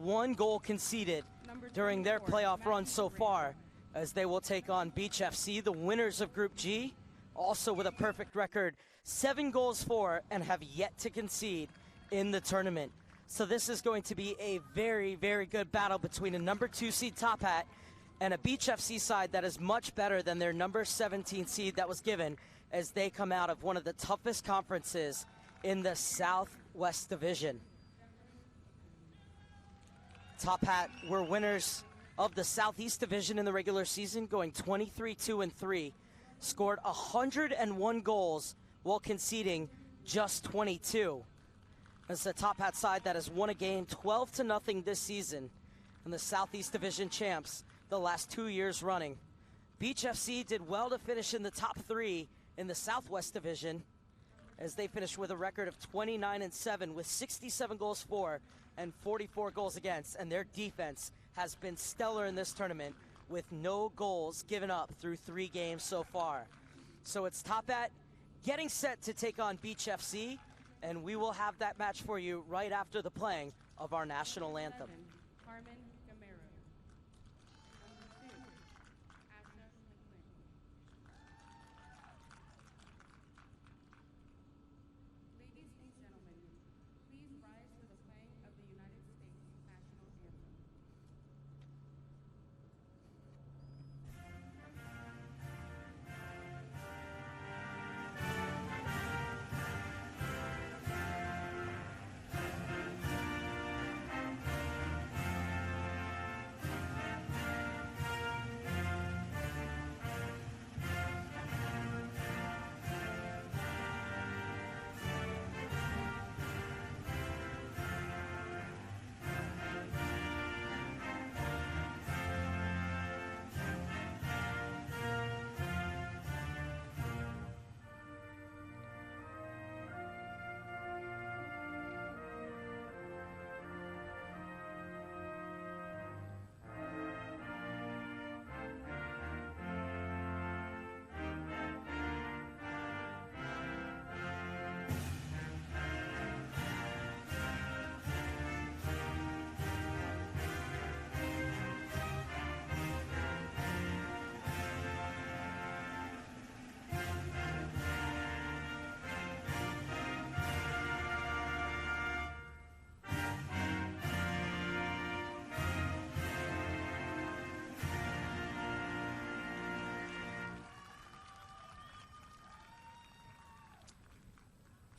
1 goal conceded during their playoff run so far, as they will take on Beach FC, the winners of Group G, also with a perfect record, 7 goals for, and have yet to concede in the tournament. So this is going to be a very, very good battle between a number 2 seed Tophat and a Beach FC side that is much better than their number 17 seed that was given, as they come out of one of the toughest conferences in the Southwest Division. Tophat were winners of the Southeast Division in the regular season, going 23-2-3, scored 101 goals while conceding just 22. It's the Tophat side that has won a game 12-0 this season, and the Southeast Division champs the last 2 years running. Beach FC did well to finish in the top 3 in the Southwest Division, as they finished with a record of 29-7 with 67 goals for and 44 goals against, and their defense has been stellar in this tournament with no goals given up through 3 games so far. So it's Tophat getting set to take on Beach FC, and we will have that match for you right after the playing of our national anthem.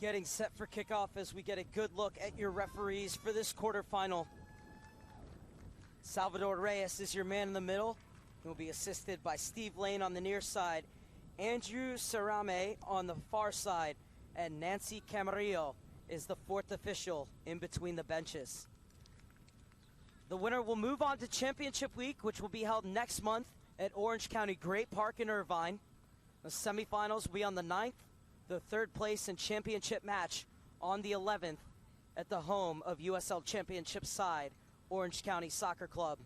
Getting set for kickoff as we get a good look at your referees for this quarterfinal. Salvador Reyes is your man in the middle. He will be assisted by Steve Lane on the near side, Andrew Sarame on the far side, and Nancy Camarillo is the 4th official in between the benches. The winner will move on to Championship Week, which will be held next month at Orange County Great Park in Irvine. The semifinals will be on the 9th. The 3rd place and championship match on the 11th at the home of USL Championship side, Orange County Soccer Club.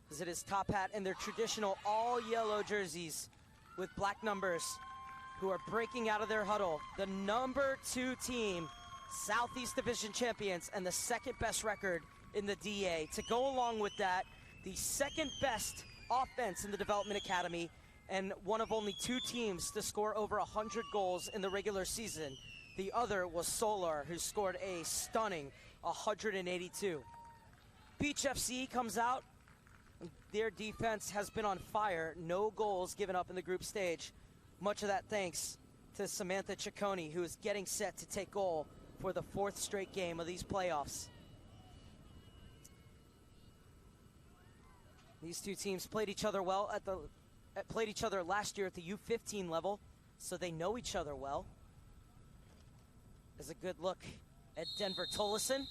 As it is Tophat in their traditional all-yellow jerseys with black numbers, who are breaking out of their huddle. The number 2 team, Southeast Division champions, and the 2nd best record in the DA. To go along with that, the 2nd best offense in the Development Academy, and one of only 2 teams to score over 100 goals in the regular season. The other was Solar, who scored a stunning 182. Beach FC comes out. Their defense has been on fire. No goals given up in the group stage. Much of that thanks to Samantha Ciccone, who is getting set to take goal for the 4th straight game of these playoffs. These 2 teams played each other well played each other last year at the U-15 level, so they know each other well. There's a good look at Denver Tolleson,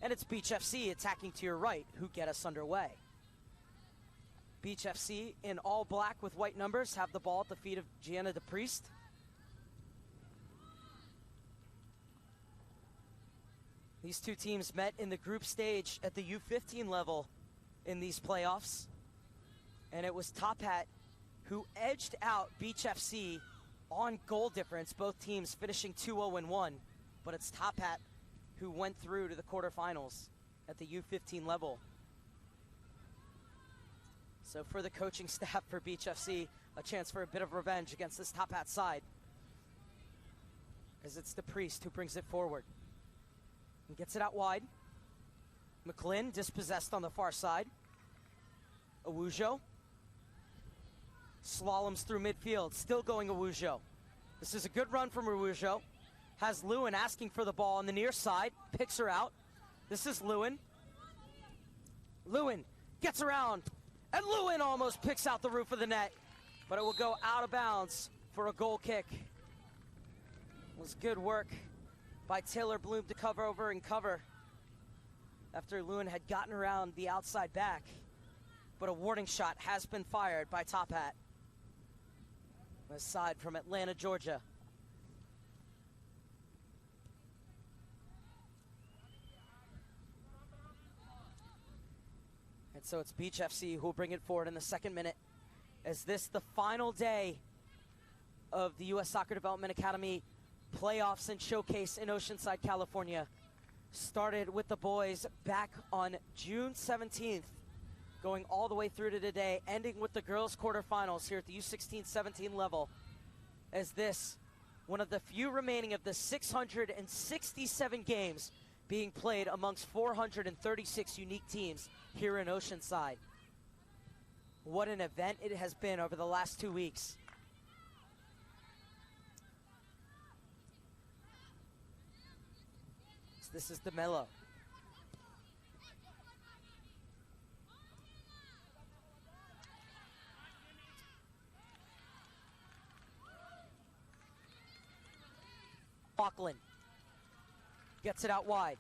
and it's Beach FC attacking to your right, who get us underway. Beach FC in all black with white numbers have the ball at the feet of Gianna DePriest. These 2 teams met in the group stage at the U-15 level in these playoffs, and it was Tophat who edged out Beach FC on goal difference, both teams finishing 2-0-1, but it's Tophat who went through to the quarterfinals. at the U-15 level. So for the coaching staff for Beach FC, a chance for a bit of revenge against this Tophat side, as it's the Priest who brings it forward. And gets it out wide. McLean dispossessed on the far side. Awujo slaloms through midfield, still going Awujo. This is a good run from Awujo. Has Lewin asking for the ball on the near side, picks her out. This is Lewin. Lewin gets around, and Lewin almost picks out the roof of the net, but it will go out of bounds for a goal kick. It was good work by Taylor Bloom to cover over and cover after Lewin had gotten around the outside back. But a warning shot has been fired by Tophat. Aside from Atlanta, Georgia. And so it's Beach FC who will bring it forward in the second minute. As this the final day of the U.S. Soccer Development Academy playoffs and showcase in Oceanside, California. Started with the boys back on June 17th, going all the way through to today, ending with the girls' quarterfinals here at the U-16-17 level. As this, one of the few remaining of the 667 games being played amongst 436 unique teams here in Oceanside. What an event it has been over the last 2 weeks. So this is DeMello. Auckland gets it out wide.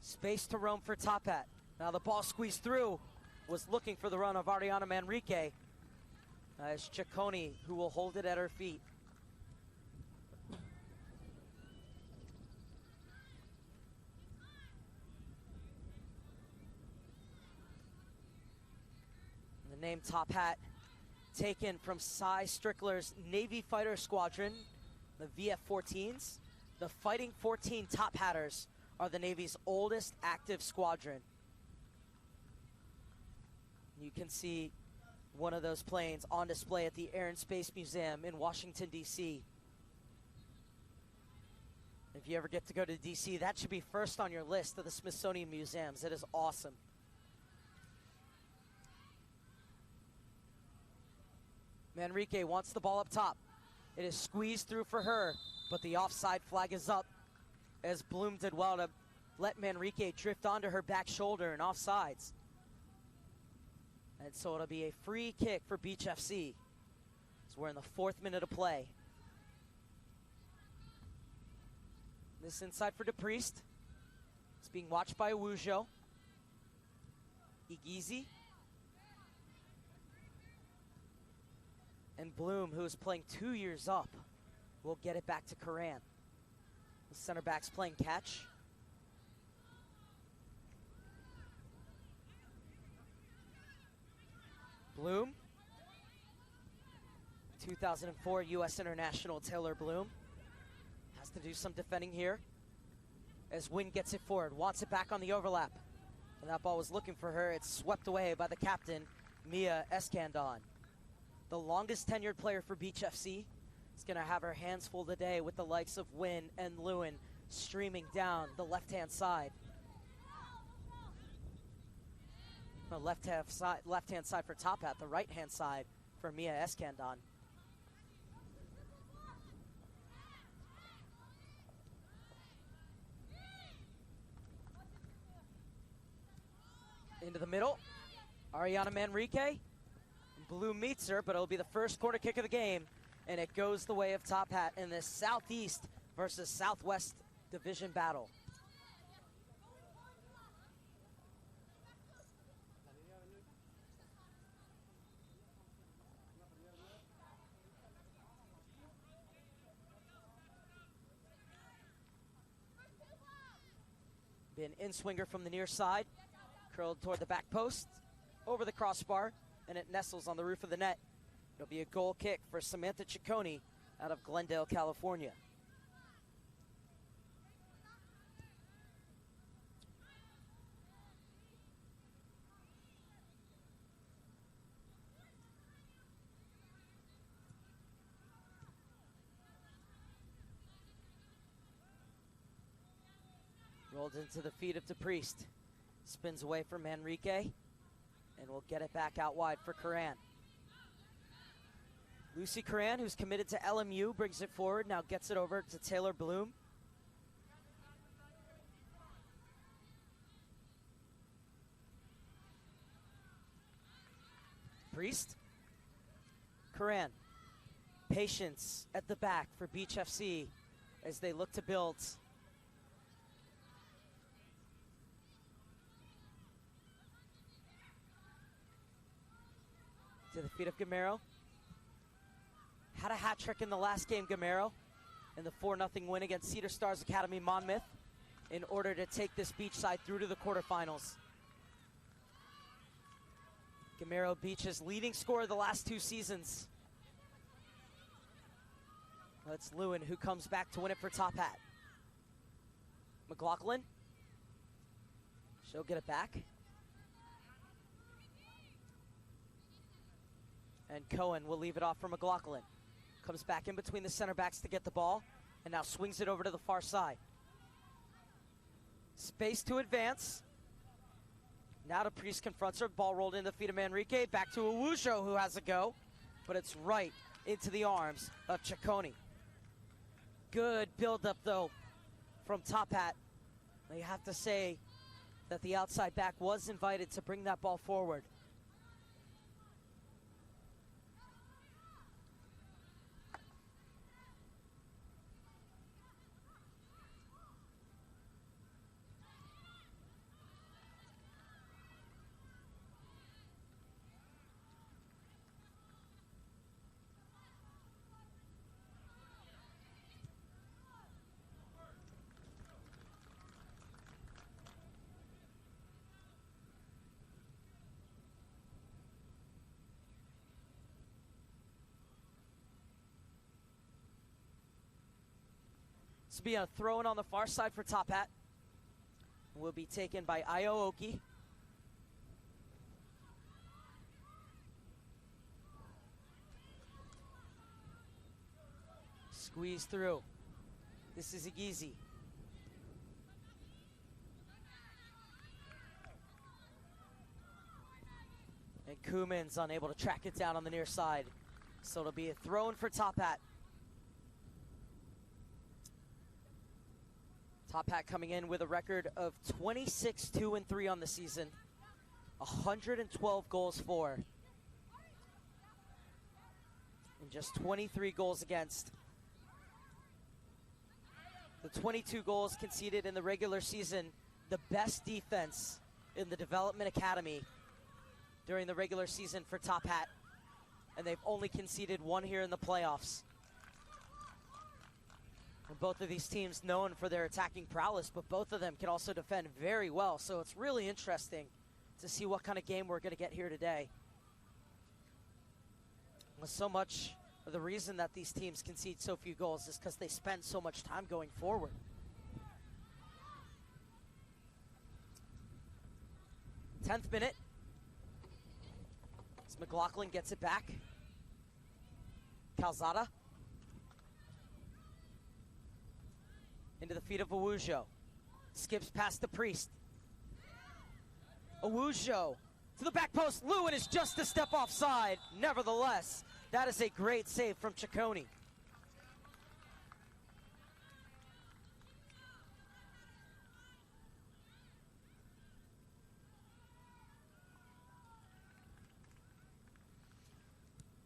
Space to roam for Tophat. Now the ball squeezed through, was looking for the run of Ariana Manrique. It's Ciccone who will hold it at her feet. The name Tophat taken from Cy Strickler's Navy Fighter Squadron, the VF-14s. The Fighting 14 Top Hatters are the Navy's oldest active squadron. You can see one of those planes on display at the Air and Space Museum in Washington, D.C. If you ever get to go to D.C., that should be first on your list of the Smithsonian Museums. It is awesome. Manrique wants the ball up top. It is squeezed through for her, but the offside flag is up as Bloom did well to let Manrique drift onto her back shoulder and offsides. And so it'll be a free kick for Beach FC. So we're in the 4th minute of play. This inside for DePriest. It's being watched by Awujo. Igizi. And Bloom, who is playing 2 years up, will get it back to Karan. The center back's playing catch. Bloom. 2004 U.S. International Taylor Bloom. Has to do some defending here. As Wynn gets it forward, wants it back on the overlap. And that ball was looking for her. It's swept away by the captain, Mia Eskandon. The longest tenured player for Beach FC is going to have her hands full today with the likes of Wynn and Lewin streaming down the left-hand side. The left-hand side for Tophat, the right-hand side for Mia Eskandon. Into the middle, Ariana Manrique. Bloom meets her, but it'll be the first corner kick of the game, and it goes the way of Tophat in this Southeast versus Southwest division battle. Be an in-swinger from the near side, curled toward the back post, over the crossbar, and it nestles on the roof of the net. It'll be a goal kick for Samantha Ciccone out of Glendale, California. Rolled into the feet of DePriest. Spins away from Manrique, and will get it back out wide for Curran. Lucy Curran, who's committed to LMU, brings it forward, now gets it over to Taylor Bloom. Priest. Curran. Patience at the back for Beach FC as they look to build. To the feet of Gamero. Had a hat trick in the last game, Gamero, in the 4-0 win against Cedar Stars Academy Monmouth in order to take this beach side through to the quarterfinals. Gamero, Beach's leading scorer the last 2 seasons. That's Lewin, who comes back to win it for Tophat. McLaughlin. She'll get it back. And Cohen will leave it off for McLaughlin. Comes back in between the center backs to get the ball, and now swings it over to the far side. Space to advance. Now DePriest confronts her. Ball rolled in the feet of Manrique. Back to Awujo, who has a go, but it's right into the arms of Ciccone. Good build-up, though, from Tophat. You have to say that the outside back was invited to bring that ball forward. This will be a throw-in on the far side for Tophat. Will be taken by Io Oki. Squeeze through. This is Igizi. And Kuman's unable to track it down on the near side. So it'll be a throw-in for Tophat. Tophat coming in with a record of 26-2-3 on the season. 112 goals for. And just 23 goals against. The 22 goals conceded in the regular season, the best defense in the Development Academy during the regular season for Tophat. And they've only conceded 1 here in the playoffs. And both of these teams known for their attacking prowess, but both of them can also defend very well. So it's really interesting to see what kind of game we're going to get here today. So much of the reason that these teams concede so few goals is because they spend so much time going forward. Tenth minute. As McLaughlin gets it back. Calzada. Into the feet of Awujo. Skips past DePriest. Awujo to the back post. Lewin is just a step offside. Nevertheless, that is a great save from Ciccone.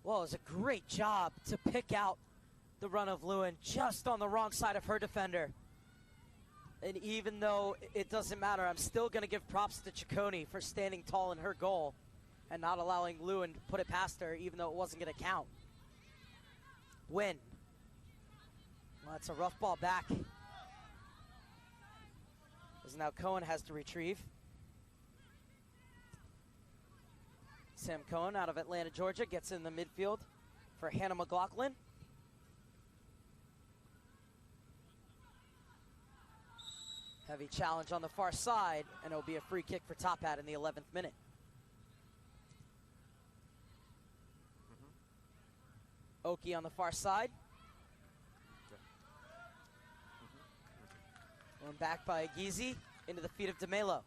Well, it was a great job to pick out the run of Lewin just on the wrong side of her defender. And even though it doesn't matter, I'm still going to give props to Ciccone for standing tall in her goal and not allowing Lewin to put it past her, even though it wasn't going to count. Win. Well, that's a rough ball back. As now Cohen has to retrieve. Sam Cohen out of Atlanta, Georgia, gets in the midfield for Hannah McLaughlin. Heavy challenge on the far side, and it'll be a free kick for Tophat in the 11th minute. Oki on the far side. Going back by Gizi into the feet of DeMelo.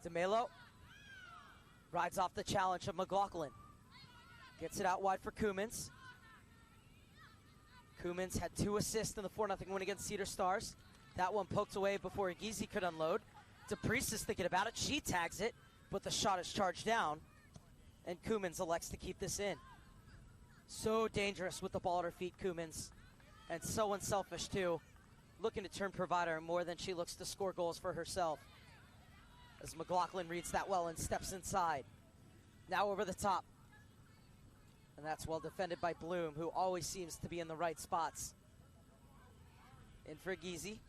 DeMelo rides off the challenge of McLaughlin. Gets it out wide for Koumans. Koumans had 2 assists in the 4-0 win against Cedar Stars. That one poked away before Gizi could unload. DePriest is thinking about it. She tags it, but the shot is charged down. And Koumans elects to keep this in. So dangerous with the ball at her feet, Koumans. And so unselfish, too. Looking to turn provider more than she looks to score goals for herself. As McLaughlin reads that well and steps inside. Now over the top. And that's well defended by Bloom, who always seems to be in the right spots. In for Gizi.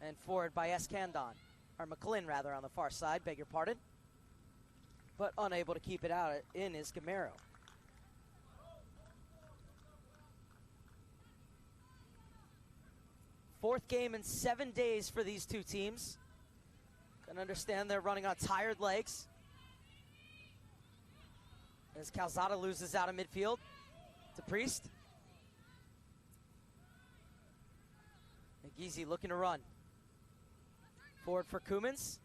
And forward by Eskandon. Or McLean, rather, on the far side, beg your pardon. But unable to keep it out in is Gamero. Fourth game in 7 days for these two teams. Can understand they're running on tired legs. As Calzada loses out of midfield to Priest. Gizi looking to run. Forward for Koumans.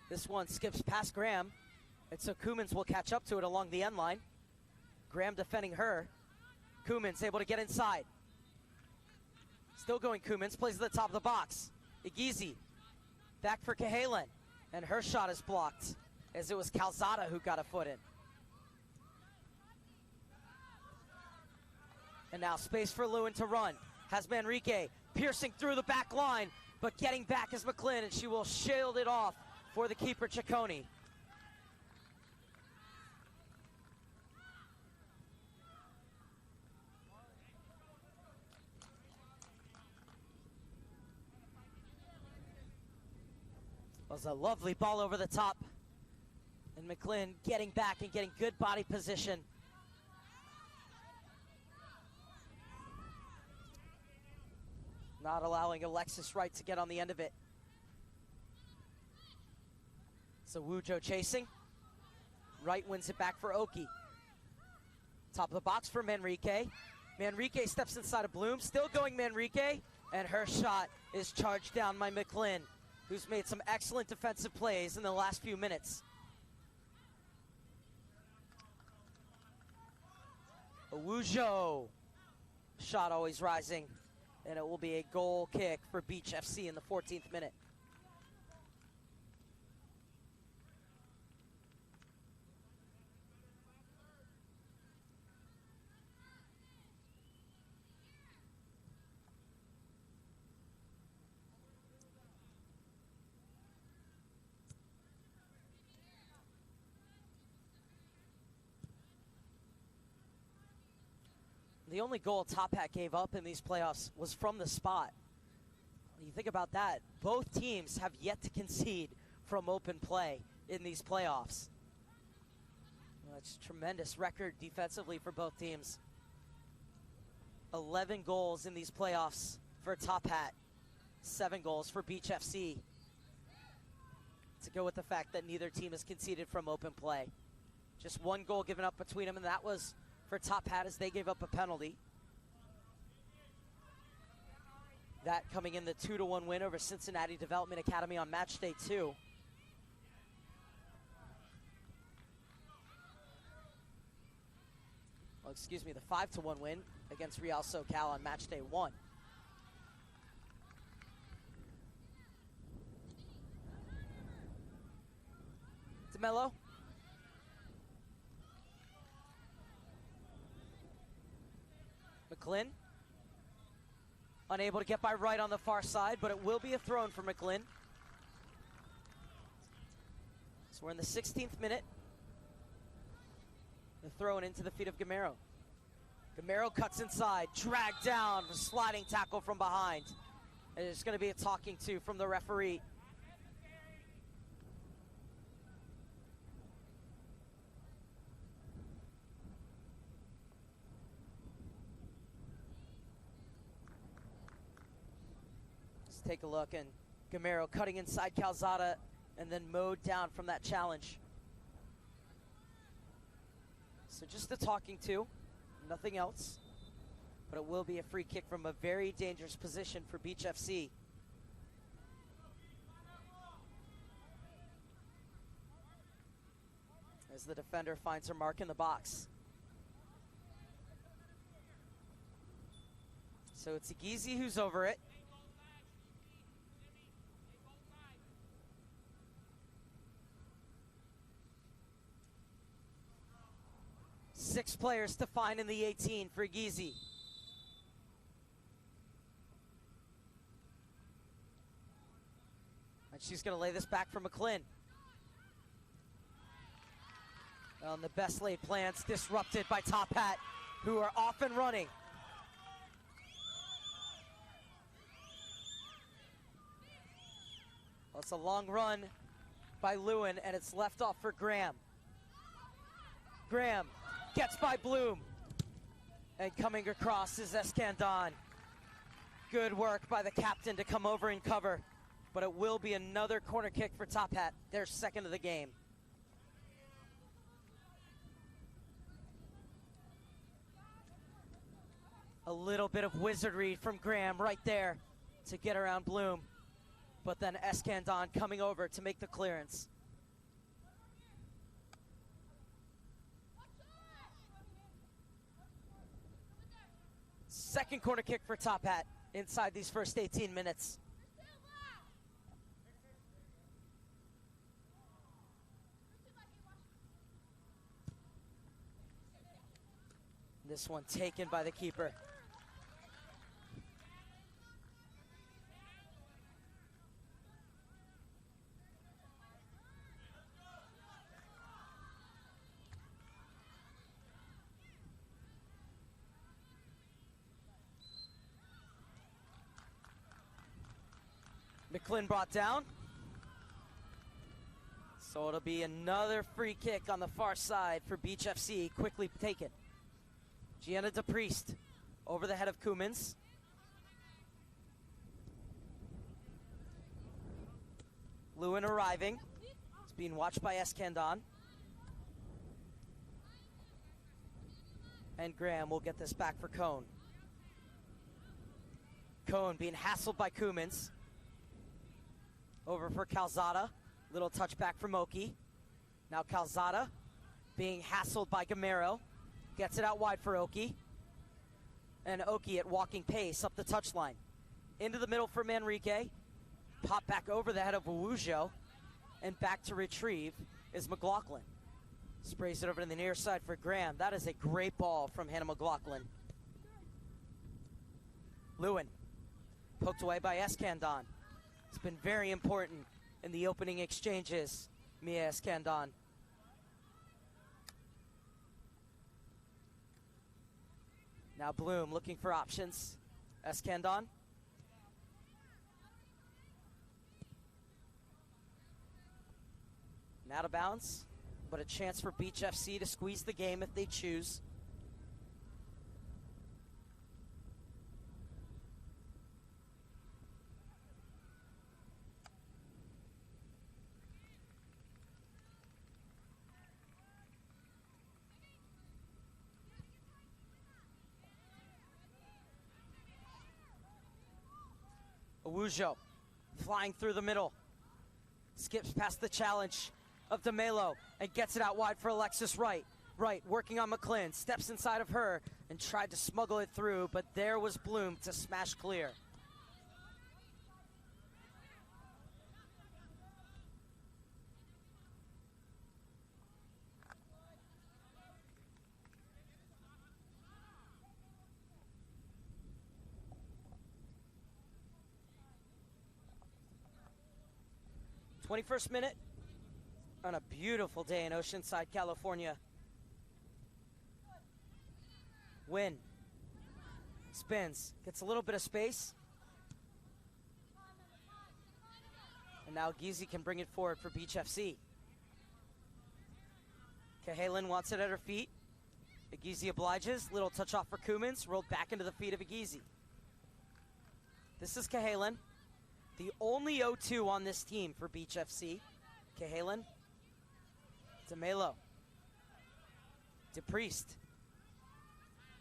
This one skips past Graham. And so Koumans will catch up to it along the end line. Graham defending her. Koumans able to get inside. Still going Koumans, plays at the top of the box. Gizi back for Cahalan. And her shot is blocked as it was Calzada who got a foot in. And now space for Lewin to run. Has Manrique piercing through the back line, but getting back is McLean, and she will shield it off for the keeper, Ciccone. Was a lovely ball over the top. And McLean getting back and getting good body position. Not allowing Alexis Wright to get on the end of it. So Wujo chasing. Wright wins it back for Oki. Top of the box for Manrique. Manrique steps inside of Bloom. Still going Manrique. And her shot is charged down by McLean, who's made some excellent defensive plays in the last few minutes. Wujo. Shot always rising. And it will be a goal kick for Beach FC in the 14th minute. The only goal Tophat gave up in these playoffs was from the spot. When you think about that, both teams have yet to concede from open play in these playoffs. That's a tremendous record defensively for both teams. 11 goals in these playoffs for Tophat. 7 goals for Beach FC. To go with the fact that neither team has conceded from open play. Just 1 goal given up between them, and that was for Tophat as they gave up a penalty. That coming in the 2-1 win over Cincinnati Development Academy on match day 2. Well, excuse me, the 5-1 win against Real SoCal on match day 1. DeMelo. McLean. Unable to get by Wright on the far side, but it will be a throw-in for McLean. So we're in the 16th minute. The throw-in into the feet of Gamero. Gamero cuts inside, dragged down, sliding tackle from behind. And there's going to be a talking to from the referee. Take a look, and Gamero cutting inside Calzada and then mowed down from that challenge. So just a talking to, nothing else. but it will be a free kick from a very dangerous position for Beach FC. As the defender finds her mark in the box. So it's Igizi who's over it. Six players to find in the 18 for Igizi. And she's going to lay this back for McClin. On the best laid plans, disrupted by Tophat, who are off and running. Well, it's a long run by Lewin, and it's left off for Graham. Graham gets by Bloom. And coming across is Escandon. Good work by the captain to come over and cover. But it will be another corner kick for Tophat, their second of the game. A little bit of wizardry from Graham right there to get around Bloom. But then Escandon coming over to make the clearance. Second corner kick for Tophat inside these first 18 minutes. This one taken by the keeper. McClin brought down. So it'll be another free kick on the far side for Beach FC, quickly taken. Gianna DePriest over the head of Koumans. Lewin arriving. It's being watched by Escandon. And Graham will get this back for Cone. Cone being hassled by Koumans. Over for Calzada. Little touchback from Oki. Now Calzada being hassled by Gamero. Gets it out wide for Oki. And Oki at walking pace up the touchline. Into the middle for Manrique. Pop back over the head of Wujo. And back to retrieve is McLaughlin. Sprays it over to the near side for Graham. That is a great ball from Hannah McLaughlin. Lewin. Poked away by Escandon. It's been very important in the opening exchanges, Mia Escandon. Now Bloom looking for options. Escandon. And out of bounds, but a chance for Beach FC to squeeze the game if they choose. Wujo flying through the middle. Skips past the challenge of DeMelo and gets it out wide for Alexis Wright. Wright working on McClin, steps inside of her and tried to smuggle it through, but there was Bloom to smash clear. '21st minute on a beautiful day in Oceanside, California. Win. Spins. Gets a little bit of space. And now Gizi can bring it forward for Beach FC. Cahalan wants it at her feet. Igizi obliges. Little touch off for Koumans. Rolled back into the feet of Igizi. This is Cahalan. The only 0-2 on this team for Beach FC. Cahalan. DeMelo. DePriest.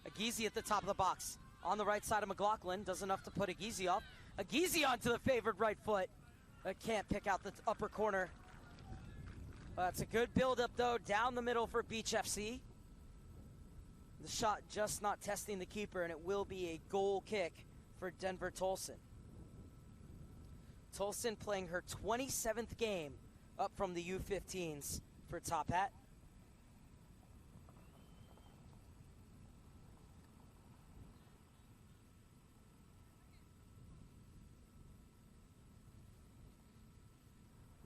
Igizi at the top of the box. on the right side of McLaughlin. Does enough to put Agizi off. Agizi onto the favored right foot. Can't pick out the upper corner. It's a good build-up, though, down the middle for Beach FC. The shot just not testing the keeper, and it will be a goal kick for Denver Tolson. Tolson playing her 27th game up from the U-15s for Tophat.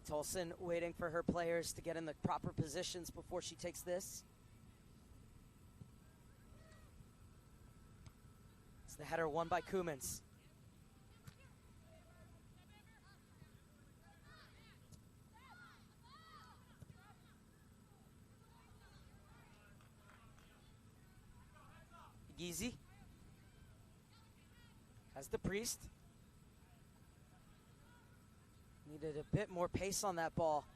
Tolson waiting for her players to get in the proper positions before she takes this. It's the header won by Kumans. Agizi has the Priest. Needed a bit more pace on that ball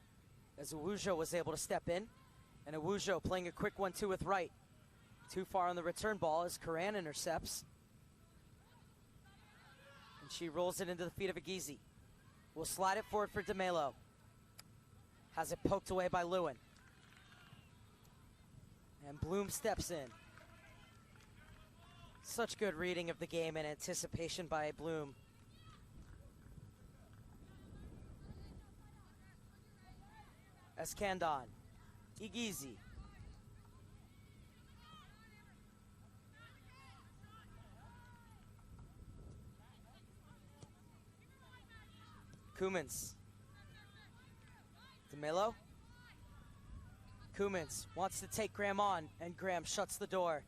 as Awujo was able to step in. And Awujo playing a quick 1-2 with right. Too far on the return ball as Karan intercepts. And she rolls it into the feet of Agizi. Will slide it forward for DeMelo. Has it poked away by Lewin. And Bloom steps in. Such good reading of the game and anticipation by Bloom. Eskandon, Agizi. Kumans. DeMelo. Kumans wants to take Graham on, and Graham shuts the door.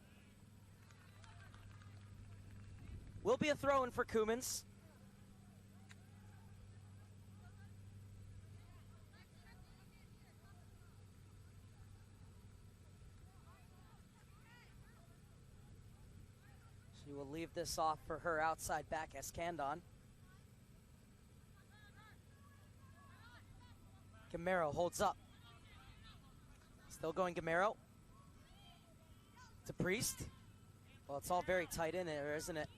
Will be a throw-in for Kumans. She will leave this off for her outside back, Eskandon. Gamero holds up. Still going Gamero. To Priest. Well, it's all very tight in there, isn't it?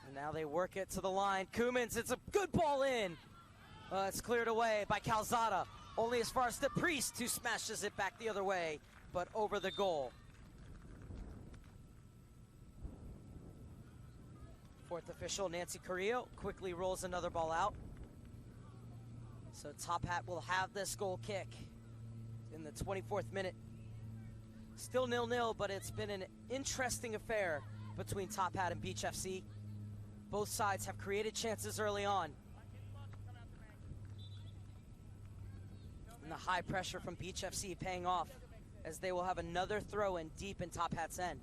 And now they work it to the line. Kumans, it's a good ball in. It's cleared away by Calzada. Only as far as the Priest, who smashes it back the other way, but over the goal. Fourth official, Nancy Carrillo, quickly rolls another ball out. So Tophat will have this goal kick in the 24th minute. Still 0-0, but it's been an interesting affair between Tophat and Beach FC. Both sides have created chances early on. And the high pressure from Beach FC paying off as they will have another throw-in deep in Tophat's end.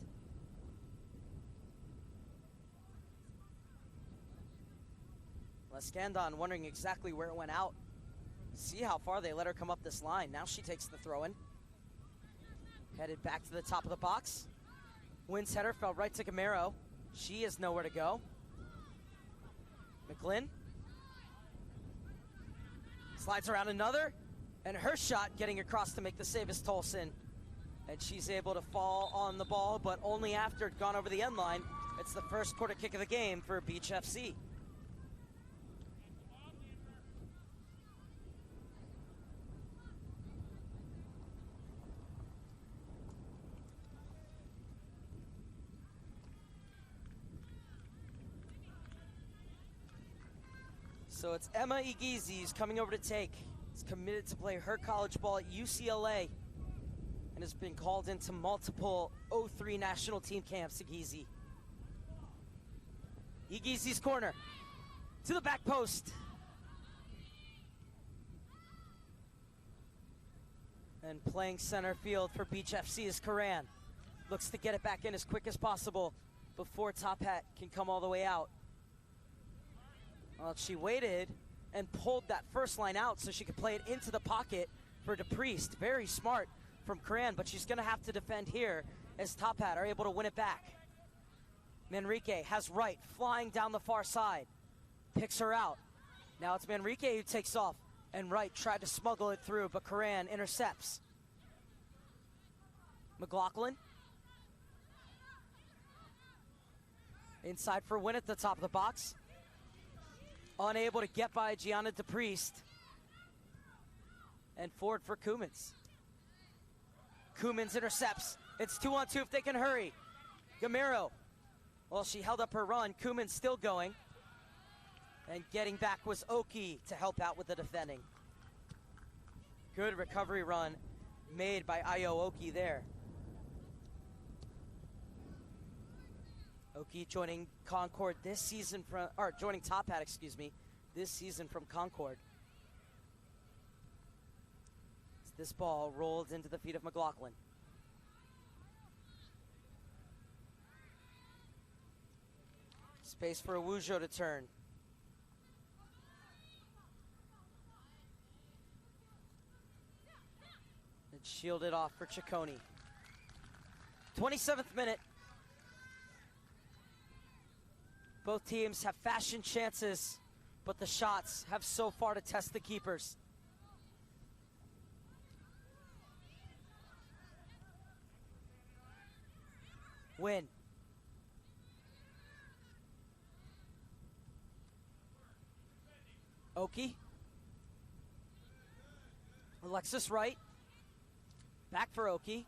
Eskandon wondering exactly where it went out. See how far they let her come up this line. Now she takes the throw-in. Headed back to the top of the box. Wynn's header fell right to Gamero. She has nowhere to go. McGlynn slides around another, and her shot getting across to make the save is Tolson. And she's able to fall on the ball, but only after it gone over the end line. It's the first quarter kick of the game for Beach FC. So it's Emma Agizi who's coming over to take. She's committed to play her college ball at UCLA and has been called into multiple 03 national team camps, Agizi. Agizi's corner to the back post. And playing center field for Beach FC is Karan. Looks to get it back in as quick as possible before Tophat can come all the way out. Well, she waited and pulled that first line out so she could play it into the pocket for DePriest. Very smart from Karan, but she's going to have to defend here as Tophat are able to win it back. Manrique has right, flying down the far side. Picks her out. Now it's Manrique who takes off, and Wright tried to smuggle it through, but Karan intercepts. McLaughlin Inside for Win at the top of the box. Unable to get by Gianna DePriest. And forward for Koumans. Koumans intercepts. It's 2-on-2 if they can hurry. Gamero. Well, she held up her run. Koumans still going. And getting back was Oki to help out with the defending. Good recovery run made by Ayo Oki there. Oki joining Concord this season from, or joining Tophat, excuse me, this season from Concord. This ball rolled into the feet of McLaughlin. Space for Awujo to turn. And shielded off for Ciccone. 27th minute. Both teams have fashioned chances, but the shots have so far to test the keepers. Win. Oki. Alexis Wright. Back for Oki.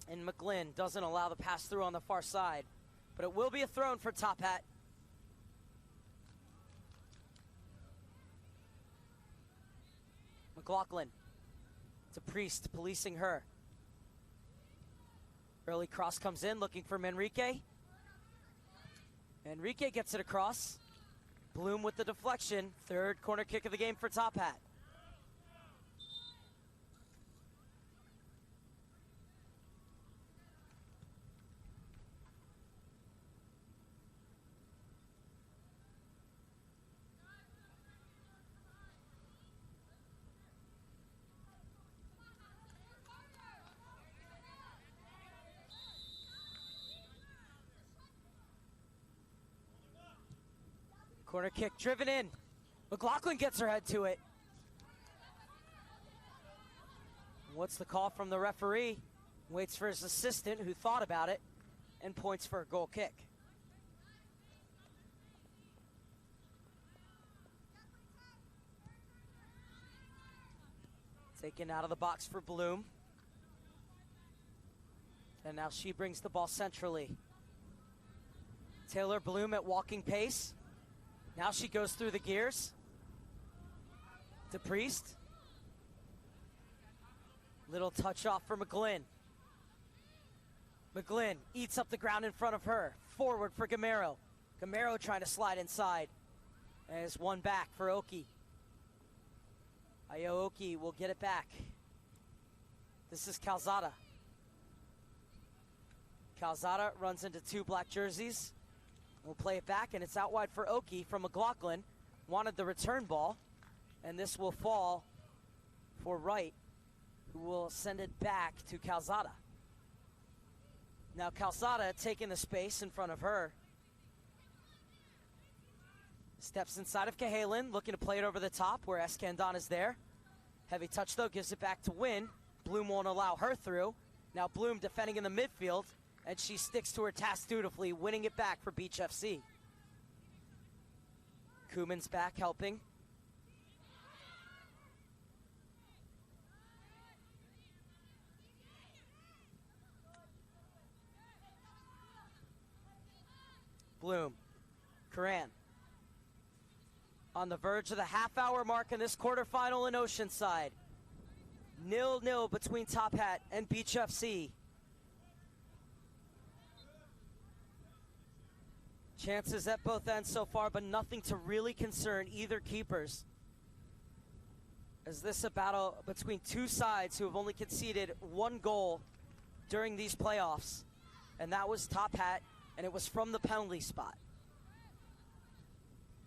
And McGlynn doesn't allow the pass through on the far side. But it will be a thrown for Tophat. McLaughlin to Priest, policing her. Early cross comes in, looking for Manrique. Manrique gets it across. Bloom with the deflection. Third corner kick of the game for Tophat. Corner kick driven in. McLaughlin gets her head to it. What's the call from the referee? Waits for his assistant, who thought about it, and points for a goal kick. Taken out of the box for Bloom. And now she brings the ball centrally. Taylor Bloom at walking pace. Now she goes through the gears. To Priest. Little touch off for McGlynn. McGlynn eats up the ground in front of her. Forward for Gamero. Gamero trying to slide inside. As one back for Oki. Ayo Oki will get it back. This is Calzada. Calzada runs into two black jerseys. We'll play it back, and it's out wide for Oki from McLaughlin. Wanted the return ball, and this will fall for Wright, who will send it back to Calzada. Now Calzada taking the space in front of her. Steps inside of Cahalan, looking to play it over the top where Escandon is there. Heavy touch, though, gives it back to Win. Bloom won't allow her through. Now Bloom defending in the midfield. And she sticks to her task dutifully, winning it back for Beach FC. Koumans back helping. Bloom. Karan. On the verge of the half-hour mark in this quarterfinal in Oceanside. 0-0 between Tophat and Beach FC. Chances at both ends so far, but nothing to really concern either keepers. Is this a battle between two sides who have only conceded one goal during these playoffs? And that was Tophat, and it was from the penalty spot.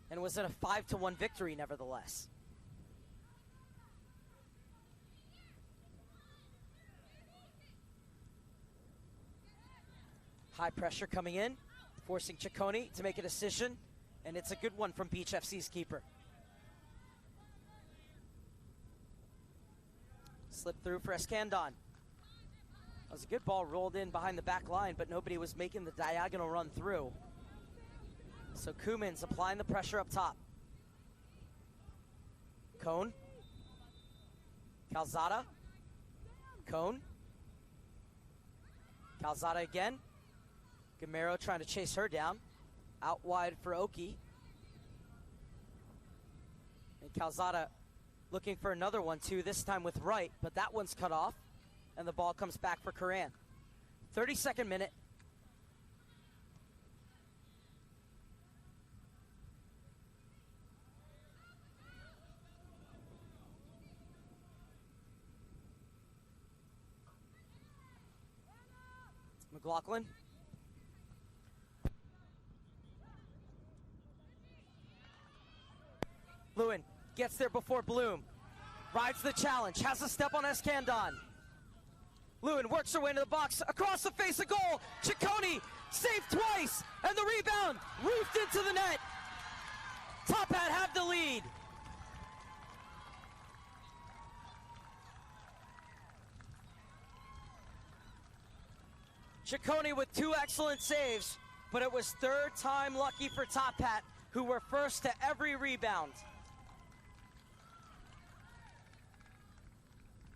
And was it a 5-1 victory, nevertheless? High pressure coming in. Forcing Ciccone to make a decision, and it's a good one from Beach FC's keeper. Slip through for Escandon. That was a good ball rolled in behind the back line, but nobody was making the diagonal run through. So Kumins applying the pressure up top. Cone. Calzada. Cone. Calzada again. Gamero trying to chase her down. Out wide for Oki. And Calzada looking for another one too, this time with right, but that one's cut off. And the ball comes back for Karan. 32nd minute. McLaughlin. Lewin gets there before Bloom. Rides the challenge, has a step on Escandon. Lewin works her way into the box, across the face of goal. Ciccone saved twice, and the rebound roofed into the net. Tophat have the lead. Ciccone with 2 excellent saves, but it was third time lucky for Tophat, who were first to every rebound.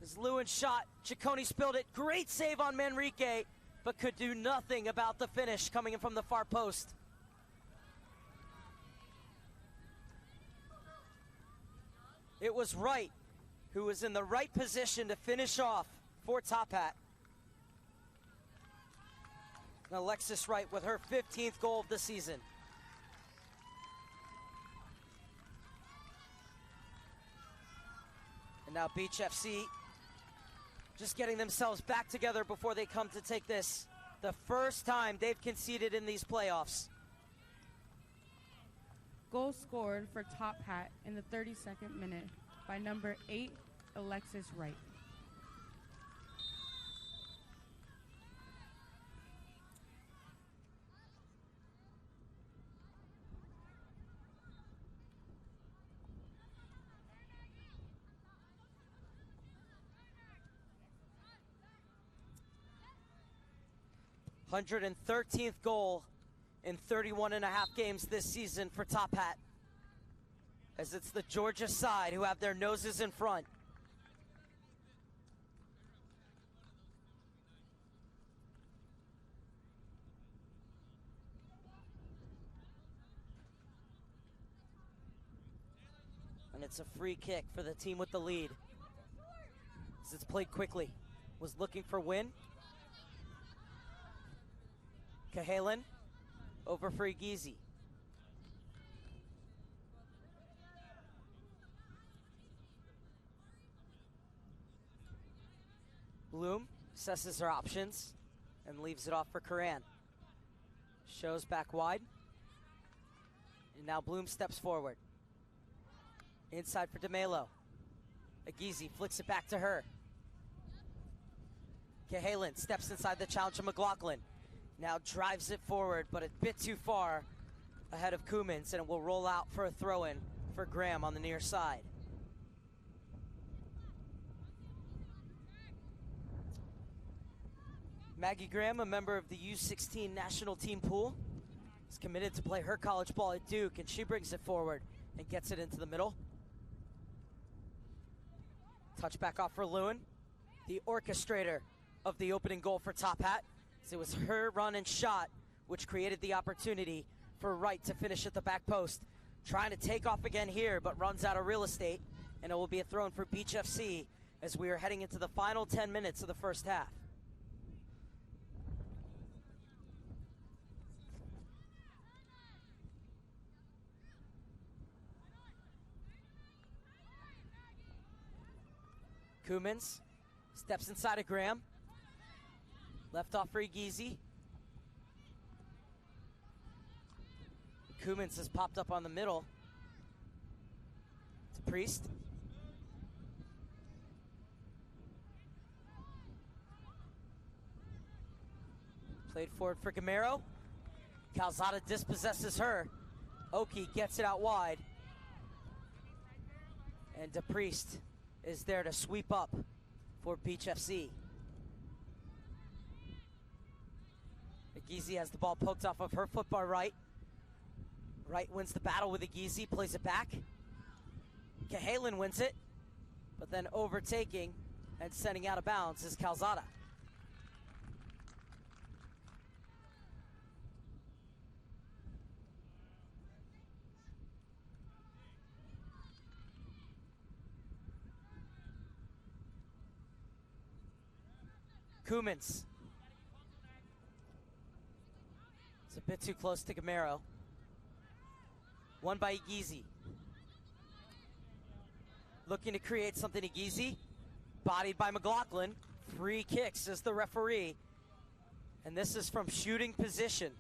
As Lewin shot, Ciccone spilled it. Great save on Manrique, but could do nothing about the finish coming in from the far post. It was Wright who was in the right position to finish off for Tophat. And Alexis Wright with her 15th goal of the season. And now Beach FC just getting themselves back together before they come to take this. The first time they've conceded in these playoffs. Goal scored for Tophat in the 32nd minute by number 8, Alexis Wright. $113th goal in 31 and a half games this season for Tophat, as it's the Georgia side who have their noses in front. And it's a free kick for the team with the lead, as it's played quickly. Was looking for win. Cahalan over for Igizi. Bloom assesses her options and leaves it off for Karan. Shows back wide. And now Bloom steps forward. Inside for DeMelo. Igizi flicks it back to her. Cahalan steps inside the challenge of McLaughlin. Now drives it forward, but a bit too far ahead of Kumins, and it will roll out for a throw-in for Graham on the near side. Maggie Graham, a member of the U-16 national team pool, is committed to play her college ball at Duke, and she brings it forward and gets it into the middle. Touch back off for Lewin, the orchestrator of the opening goal for Tophat. It was her run and shot which created the opportunity for Wright to finish at the back post. Trying to take off again here, but runs out of real estate, and it will be a throw-in for Beach FC as we are heading into the final 10 minutes of the first half. Kumins steps inside of Graham. Left off for Igizi. Kumins has popped up on the middle. To Priest. Played forward for Gamero. Calzada dispossesses her. Oki gets it out wide. And DePriest is there to sweep up for Beach FC. Agizi has the ball poked off of her foot by Wright. Wright wins the battle with Agizi, plays it back. Cahalan wins it, but then overtaking and sending out of bounds is Calzada. Kumans. It's a bit too close to Gamero. Won by Agizi. Looking to create something Agizi. Bodied by McLaughlin. Free kicks as the referee. And this is from shooting position.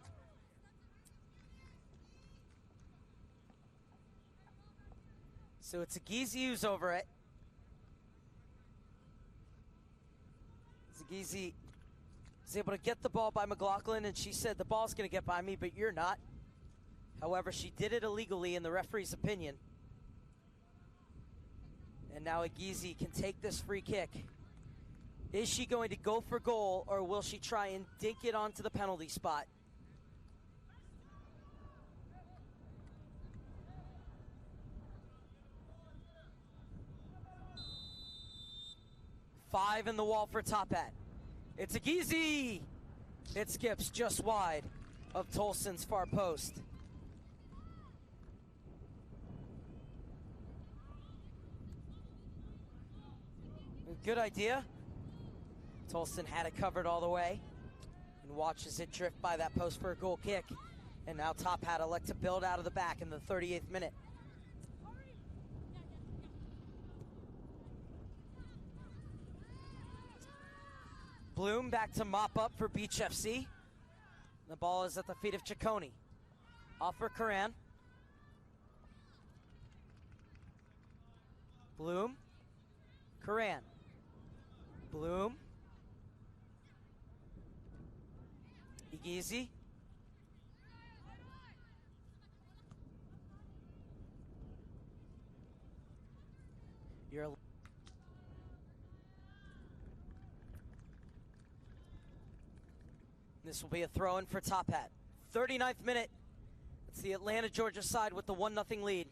So it's Agizi who's over it. Agizi was able to get the ball by McLaughlin, and she said, the ball's going to get by me, but you're not. However, she did it illegally in the referee's opinion. And now Agizi can take this free kick. Is she going to go for goal, or will she try and dink it onto the penalty spot? Five in the wall for Tophat. It's Agizi! It skips just wide of Tolson's far post. Good idea. Tolson had it covered all the way and watches it drift by that post for a goal kick. And now Tophat elect to build out of the back in the 38th minute. Bloom back to mop up for Beach FC. The ball is at the feet of Ciccone. Off for Karan. Bloom. Karan. Bloom. Agizi. This will be a throw-in for Tophat. 39th minute. It's the Atlanta, Georgia side with the 1-0 lead.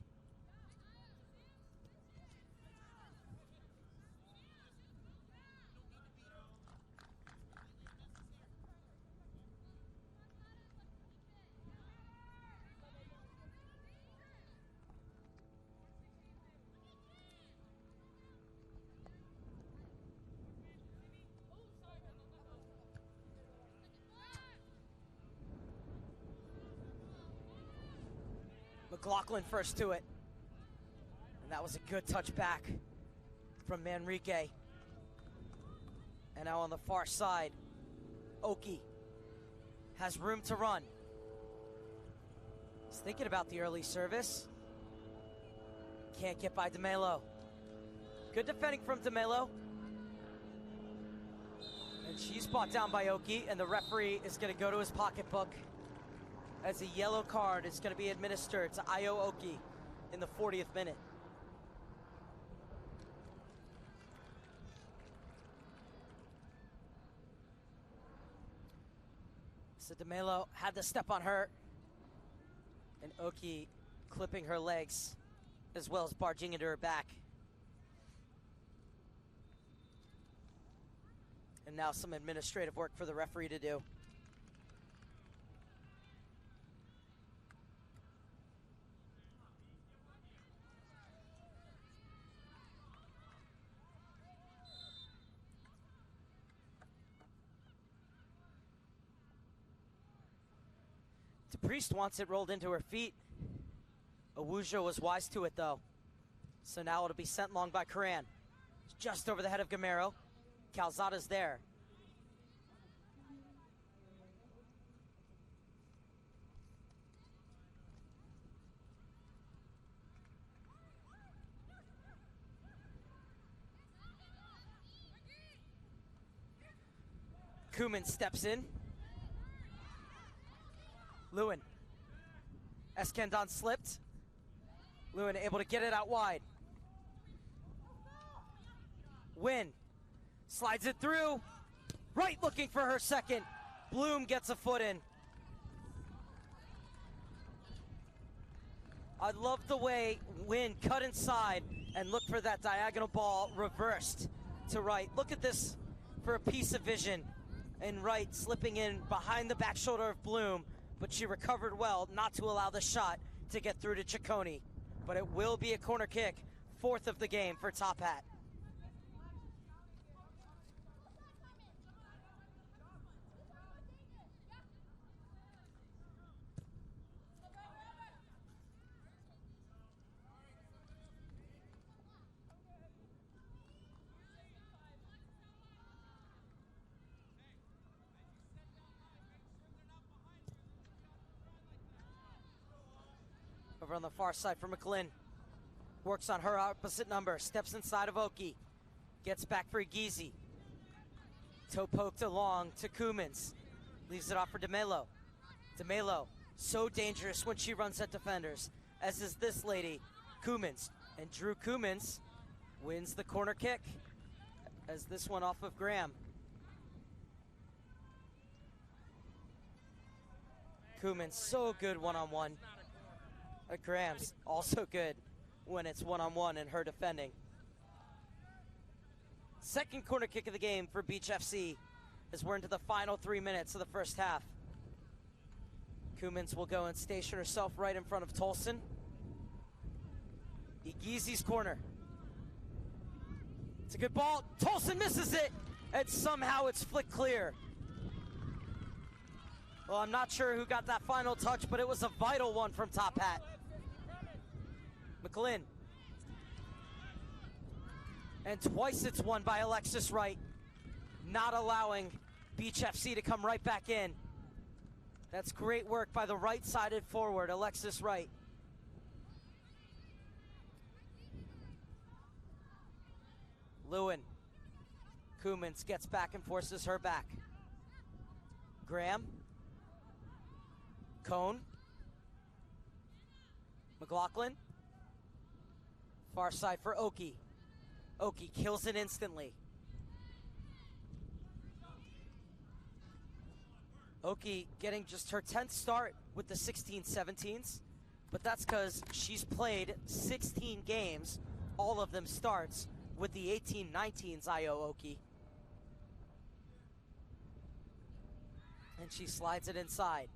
McLaughlin first to it. And that was a good touch back from Manrique. And now on the far side, Oki has room to run. He's thinking about the early service. Can't get by DeMelo. Good defending from DeMelo. And she's brought down by Oki, and the referee is going to go to his pocketbook as a yellow card is going to be administered to Ayo Oki in the 40th minute. So DeMelo had to step on her, and Oki clipping her legs as well as barging into her back. And now some administrative work for the referee to do. Priest wants it rolled into her feet. Awuja was wise to it, though. So now it'll be sent long by Karan. It's just over the head of Gamero. Calzada's there. Kuman steps in. Lewin. Escandon slipped. Lewin able to get it out wide. Win. Slides it through. Right looking for her second. Bloom gets a foot in. I love the way Wynn cut inside and looked for that diagonal ball reversed to right. Look at this for a piece of vision. And Wright slipping in behind the back shoulder of Bloom, but she recovered well not to allow the shot to get through to Ciccone. But it will be a corner kick, 4th of the game for Tophat. Over on the far side for McLean. Works on her opposite number. Steps inside of Oki. Gets back for Egizi. Toe poked along to Kumins. Leaves it off for DeMelo. DeMelo, so dangerous when she runs at defenders, as is this lady, Kumins. And Drew Kumins wins the corner kick, as this one off of Graham. Kumins, so good one-on-one. Graham's also good when it's one-on-one and her defending. Second corner kick of the game for Beach FC as we're into the final 3 minutes of the first half. Kumins will go and station herself right in front of Tolson. Egizi's corner. It's a good ball. Tolson misses it, and somehow it's flicked clear. Well, I'm not sure who got that final touch, but it was a vital one from Tophat. McLean. And twice it's won by Alexis Wright, not allowing Beach FC to come right back in. That's great work by the right-sided forward, Alexis Wright. Lewin. Kumins gets back and forces her back. Graham. Cone. McLaughlin. Far side for Oki. Oki kills it instantly. Oki getting just her 10th start with the 16-17s, but that's because she's played 16 games, all of them starts, with the 18-19s IO Oki. And she slides it inside.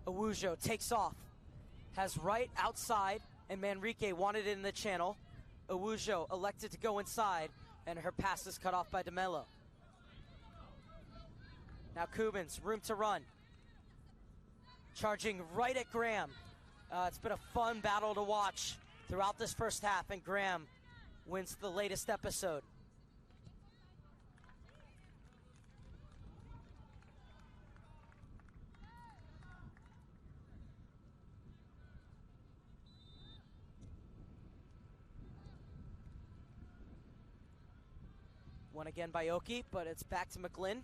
Awujo takes off. Has Wright outside, and Manrique wanted it in the channel. Awujo elected to go inside, and her pass is cut off by DeMelo. Now Kubins, room to run. Charging right at Graham. It's been a fun battle to watch throughout this first half, and Graham wins the latest episode. One again by Oki, but it's back to McLean.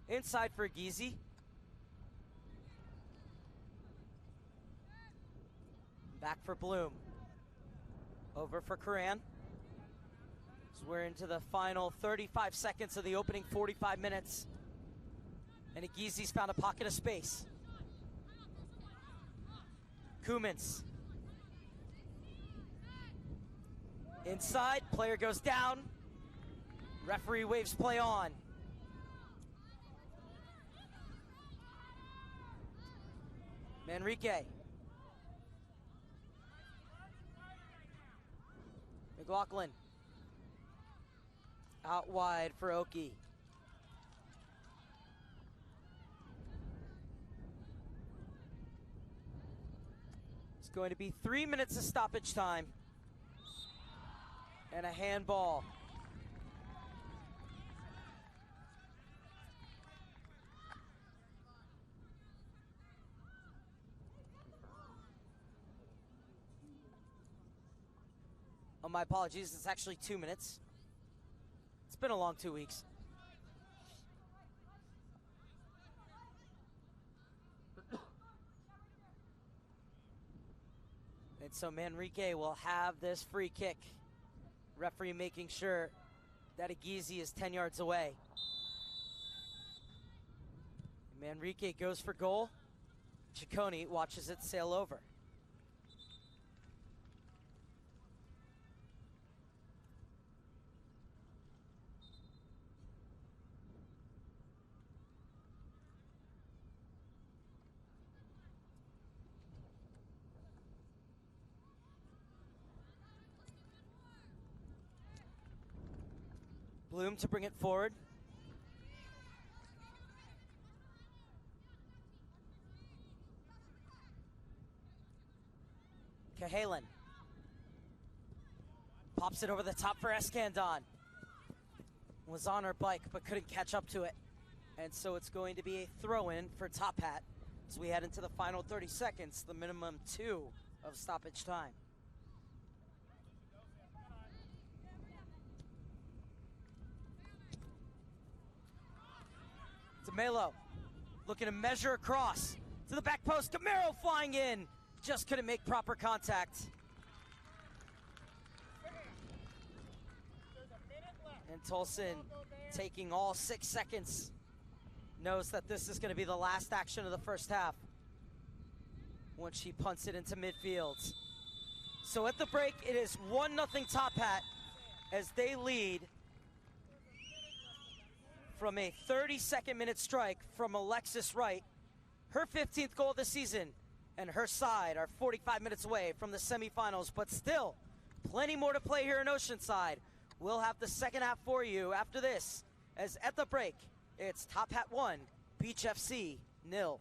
Inside for Gizi. Back for Bloom. Over for Karan. So we're into the final 35 seconds of the opening 45 minutes. And Gizi's found a pocket of space. Kumins. Inside, player goes down. Referee waves play on. Manrique. McLaughlin. Out wide for Oki. It's going to be 3 minutes of stoppage time. And a handball. Oh, my apologies, it's actually 2 minutes. It's been a long 2 weeks. And so Manrique will have this free kick. Referee making sure that Egizi is 10 yards away. Manrique goes for goal. Ciccone watches it sail over. Bloom to bring it forward. Cahalan pops it over the top for Escandon. Was on her bike but couldn't catch up to it. And so it's going to be a throw-in for Tophat as we head into the final 30 seconds, the minimum 2 of stoppage time. DeMelo looking to measure across to the back post. Camaro flying in, just couldn't make proper contact. And Tolson, taking all 6 seconds, knows that this is going to be the last action of the first half once she punts it into midfield. So at the break, it is 1-0 Tophat as they lead from a 32nd minute strike from Alexis Wright. Her 15th goal of the season, and her side are 45 minutes away from the semifinals, but still plenty more to play here in Oceanside. We'll have the second half for you after this, as at the break, it's Tophat 1, Beach FC 0.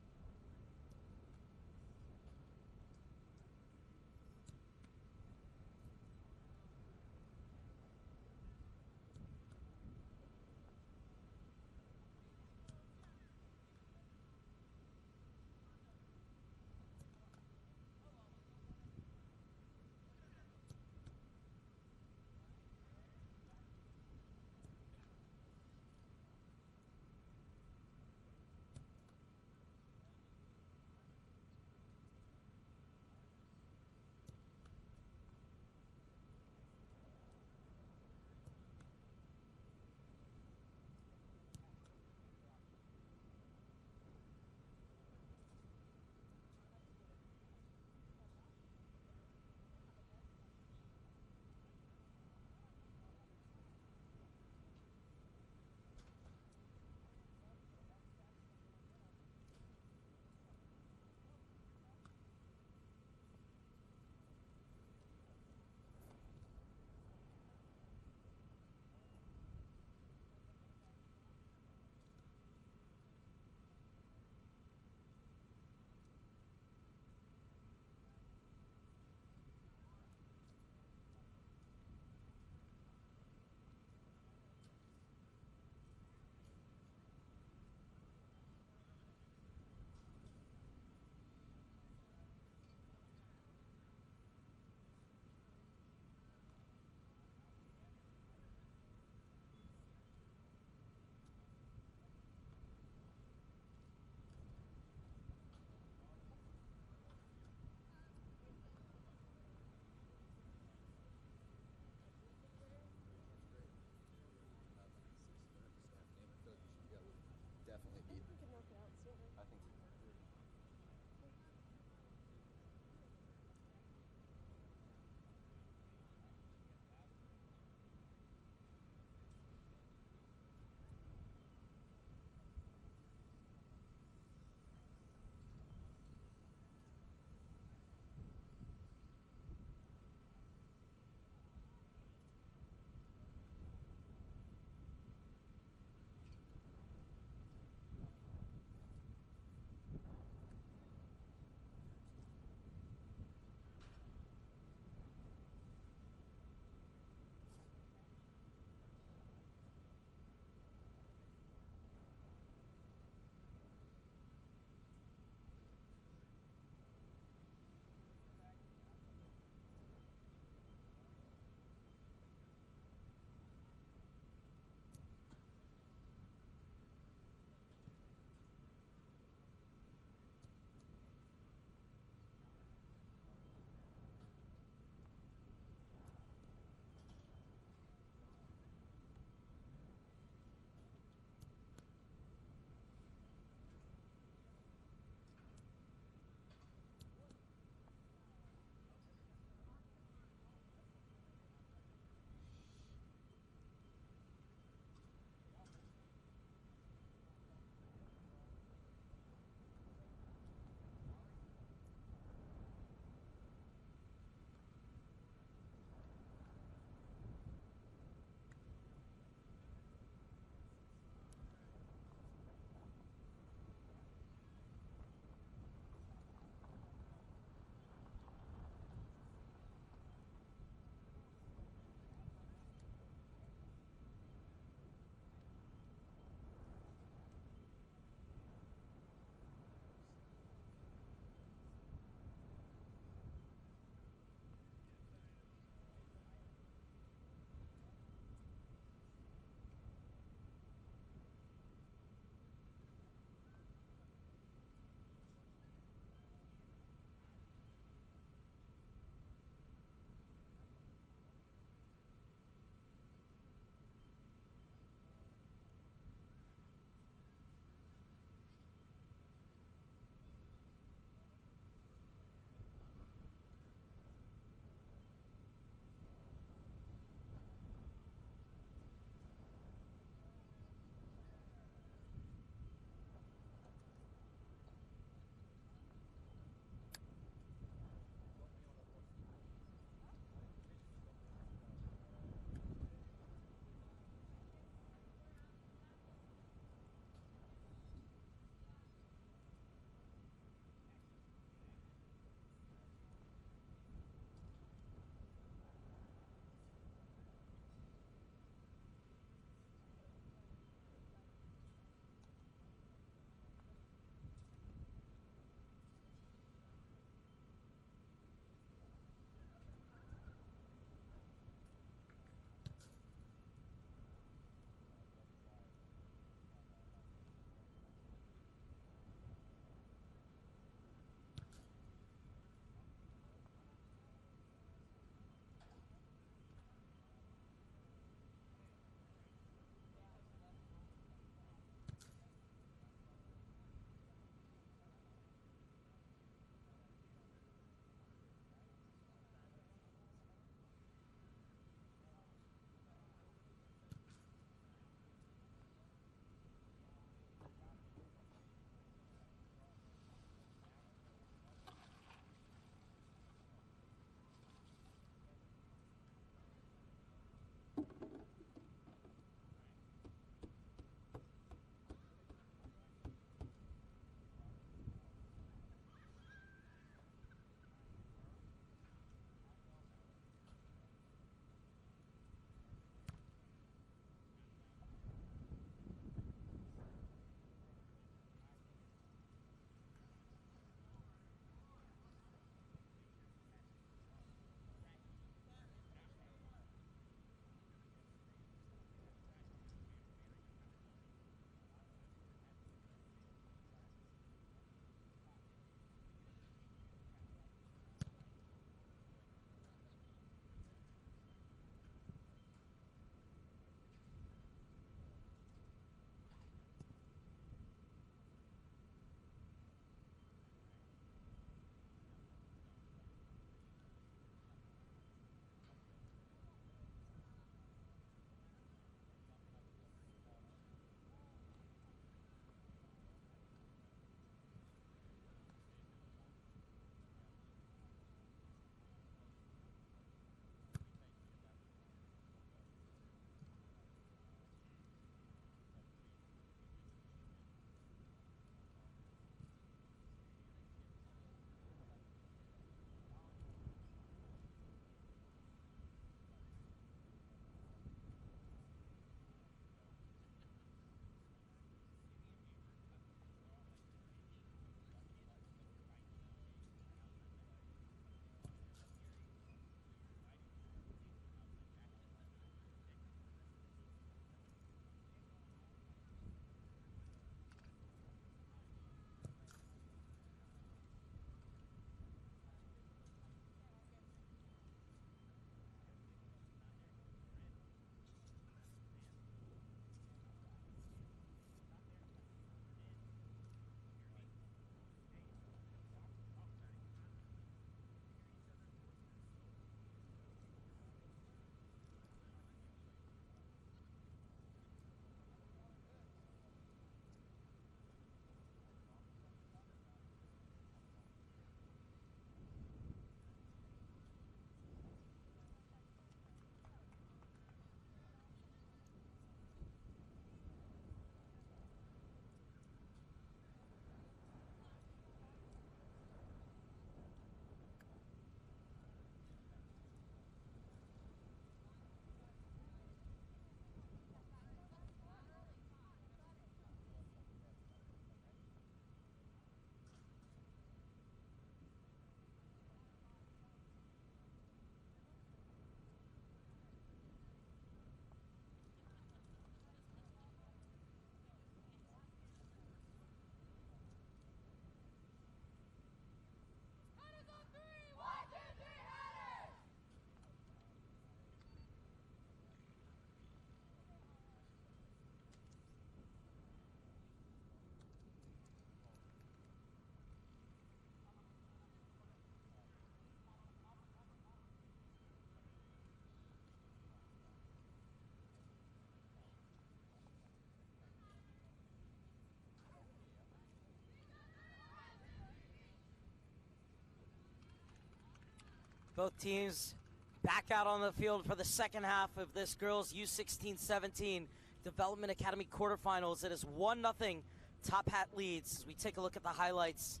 Both teams back out on the field for the second half of this girls U-16-17 Development Academy quarterfinals. It is 1-0 Tophat leads as we take a look at the highlights.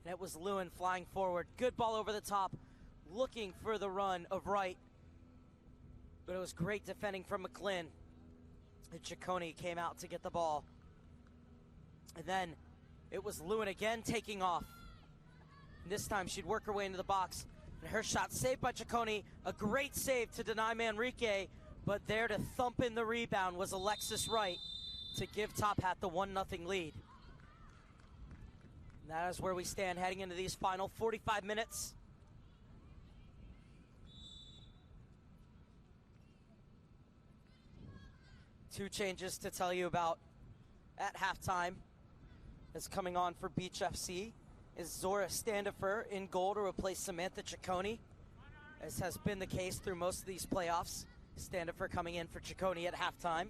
And it was Lewin flying forward. Good ball over the top, looking for the run of Wright. But it was great defending from McClin. And Ciccone came out to get the ball. And then it was Lewin again taking off. And this time she'd work her way into the box. And her shot saved by Ciccone. A great save to deny Manrique. But there to thump in the rebound was Alexis Wright to give Tophat the 1-0 lead. And that is where we stand heading into these final 45 minutes. Two changes to tell you about at halftime. Is coming on for Beach FC is Zora Standifer in goal to replace Samantha Ciccone, as has been the case through most of these playoffs. Standifer coming in for Ciccone at halftime.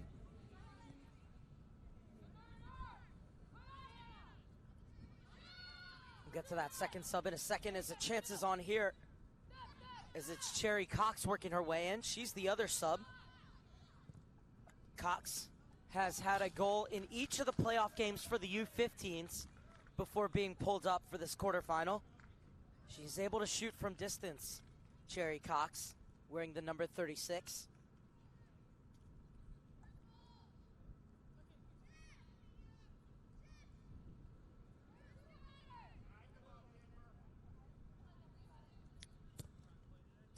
We'll get to that second sub in a second as the chance is on here, as it's Cherry Cox working her way in. She's the other sub. Cox has had a goal in each of the playoff games for the U15s before being pulled up for this quarterfinal. She's able to shoot from distance, Cherry Cox, wearing the number 36.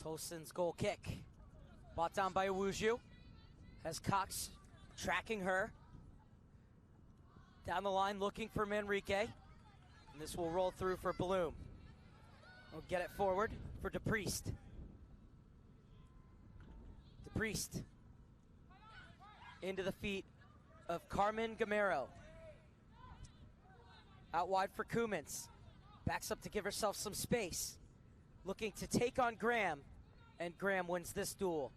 Tosin's goal kick, brought down by Awuju, as Cox tracking her down the line, looking for Manrique, and this will roll through for Bloom. We'll get it forward for DePriest. DePriest into the feet of Carmen Gamero. Out wide for Kumans. Backs up to give herself some space. Looking to take on Graham, and Graham wins this duel.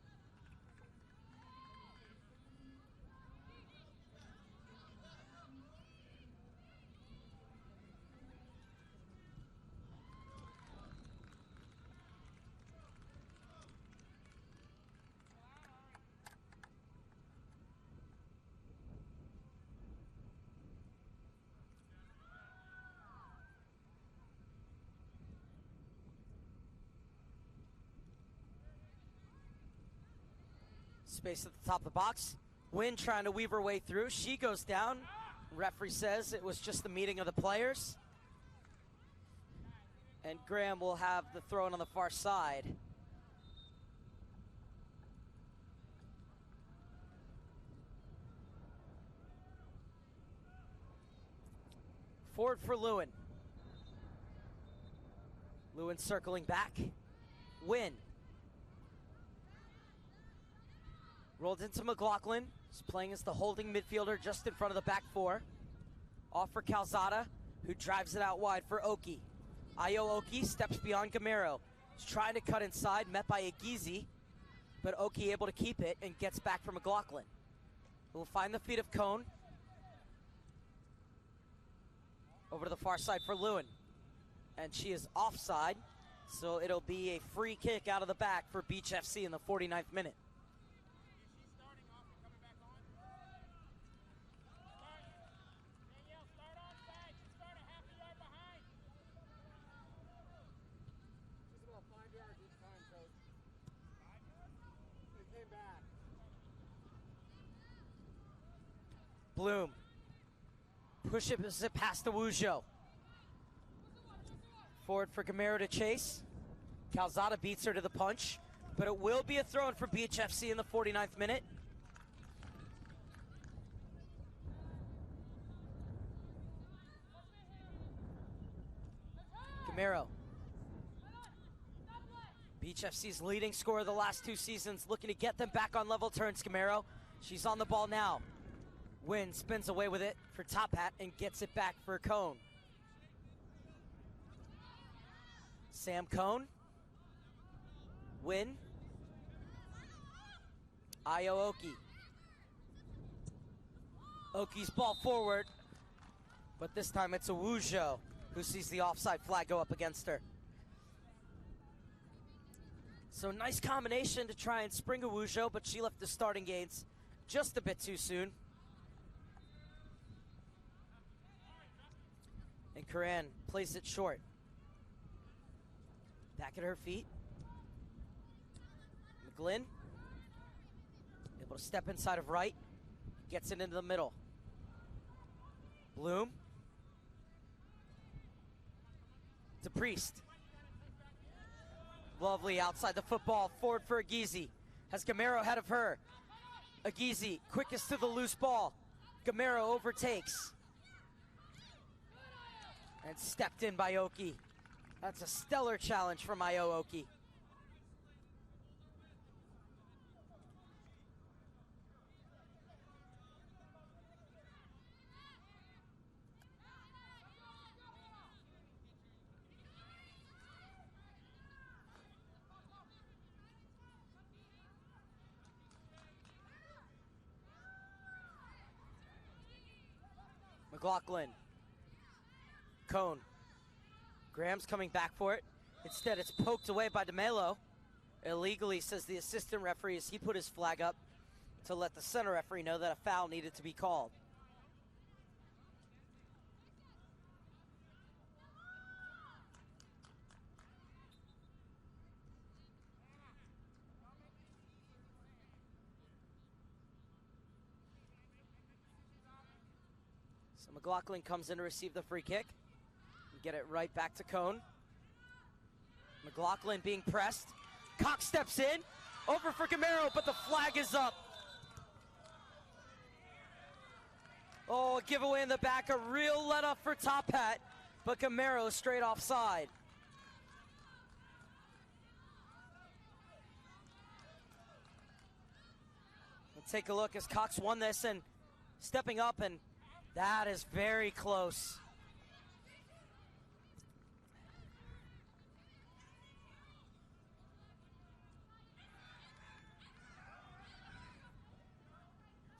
Space at the top of the box. Wynn trying to weave her way through. She goes down. Referee says it was just the meeting of the players. And Graham will have the throw in on the far side. Forward for Lewin. Lewin circling back. Wynn. Rolled into McLaughlin. He's playing as the holding midfielder just in front of the back four. Off for Calzada, who drives it out wide for Oki. Ayo Oki steps beyond Gamero. He's trying to cut inside, met by Agizi, but Oki able to keep it and gets back for McLaughlin. We'll find the feet of Cone. Over to the far side for Lewin. And she is offside, so it'll be a free kick out of the back for Beach FC in the 49th minute. Bloom. Push it past the Wujo. Forward for Gamero to chase. Calzada beats her to the punch, but it will be a throw-in for BHFC in the 49th minute. Gamero. BHFC's leading scorer the last two seasons, looking to get them back on level terms, Gamero. She's on the ball now. Wynn spins away with it for Tophat and gets it back for Cone. Sam Cone. Wynn. Ayo Oki. Oki's ball forward, but this time it's Awujo who sees the offside flag go up against her. So nice combination to try and spring a Wuzhou, but she left the starting gates just a bit too soon. And Karan plays it short. Back at her feet. McGlynn able to step inside of right. Gets it into the middle. Bloom. To Priest. Lovely outside the football. Forward for Agizi. Has Gamero ahead of her. Agizi quickest to the loose ball. Gamero overtakes. And stepped in by Oki. That's a stellar challenge from Ayo Oki. McLaughlin. Cone. Graham's coming back for it. Instead, it's poked away by DeMelo. Illegally, says the assistant referee, as he put his flag up to let the center referee know that a foul needed to be called. So McLaughlin comes in to receive the free kick. Get it right back to Cone. McLaughlin being pressed. Cox steps in. Over for Gamero, but the flag is up. Oh, a giveaway in the back. A real let-up for Tophat, but Gamero straight offside. We'll take a look as Cox won this and stepping up, and that is very close.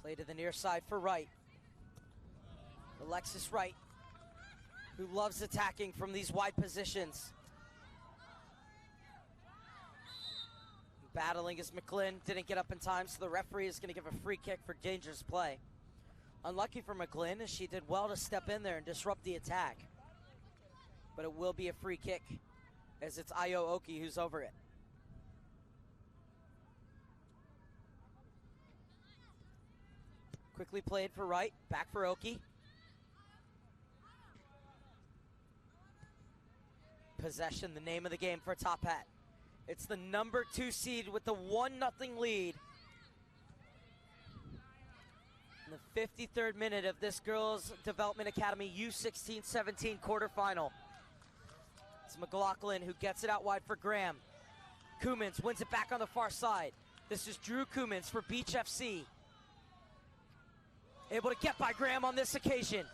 Play to the near side for Wright. Alexis Wright, who loves attacking from these wide positions. Battling as McGlynn didn't get up in time, so the referee is going to give a free kick for dangerous play. Unlucky for McGlynn, as she did well to step in there and disrupt the attack. But it will be a free kick, as it's Ayo Oki who's over it. Quickly played for Wright, back for Oki. Possession, the name of the game for Tophat. It's the number 2 seed with the 1-0 lead. In the 53rd minute of this Girls Development Academy U-16-17 quarterfinal. It's McLaughlin who gets it out wide for Graham. Koumans wins it back on the far side. This is Drew Koumans for Beach FC. Able to get by Graham on this occasion.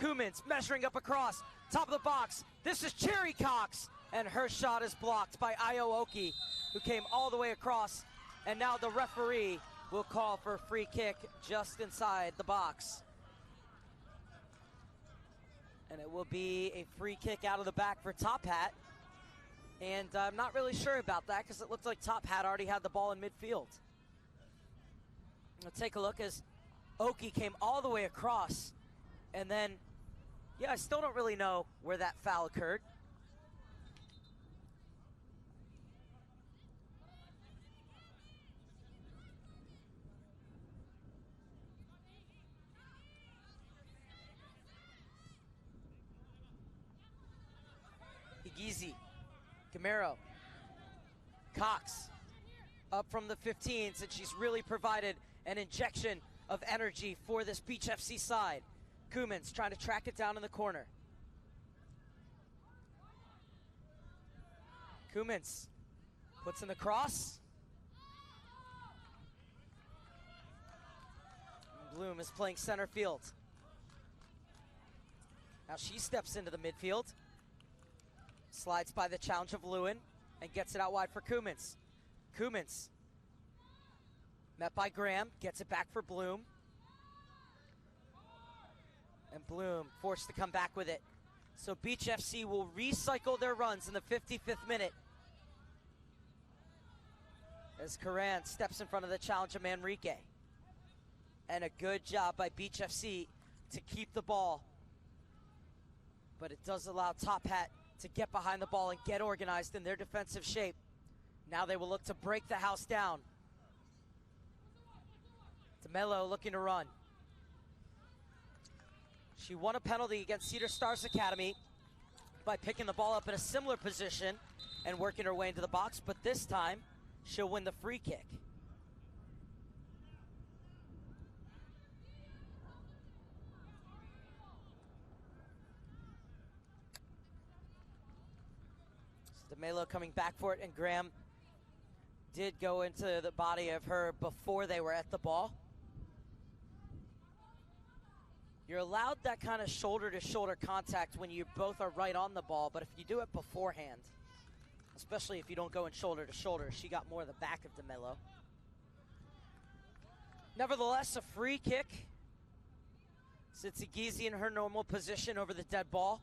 Koumans measuring up across, top of the box. This is Cherry Cox, and her shot is blocked by Ayo Oki, who came all the way across. And now the referee will call for a free kick just inside the box. And it will be a free kick out of the back for Tophat. And I'm not really sure about that, because it looked like Tophat already had the ball in midfield. We'll take a look as Oki came all the way across, and then, yeah, I still don't really know where that foul occurred. Agizi, Gamero, Cox, up from the 15s, and she's really provided an injection of energy for this Beach FC side. Koumans trying to track it down in the corner. Koumans puts in the cross. Bloom is playing center field. Now she steps into the midfield. Slides by the challenge of Lewin and gets it out wide for Koumans. Koumans met by Graham, gets it back for Bloom. And Bloom forced to come back with it. So Beach FC will recycle their runs in the 55th minute. as Karan steps in front of the challenger Manrique. And a good job by Beach FC to keep the ball. But it does allow Tophat to get behind the ball and get organized in their defensive shape. Now they will look to break the house down. DeMelo looking to run. She won a penalty against Cedar Stars Academy by picking the ball up in a similar position and working her way into the box, but this time she'll win the free kick. DeMelo coming back for it, and Graham did go into the body of her before they were at the ball. You're allowed that kind of shoulder-to-shoulder contact when you both are right on the ball, but if you do it beforehand, especially if you don't go in shoulder-to-shoulder, she got more of the back of DeMelo. Nevertheless, a free kick. Sits Igizi in her normal position over the dead ball.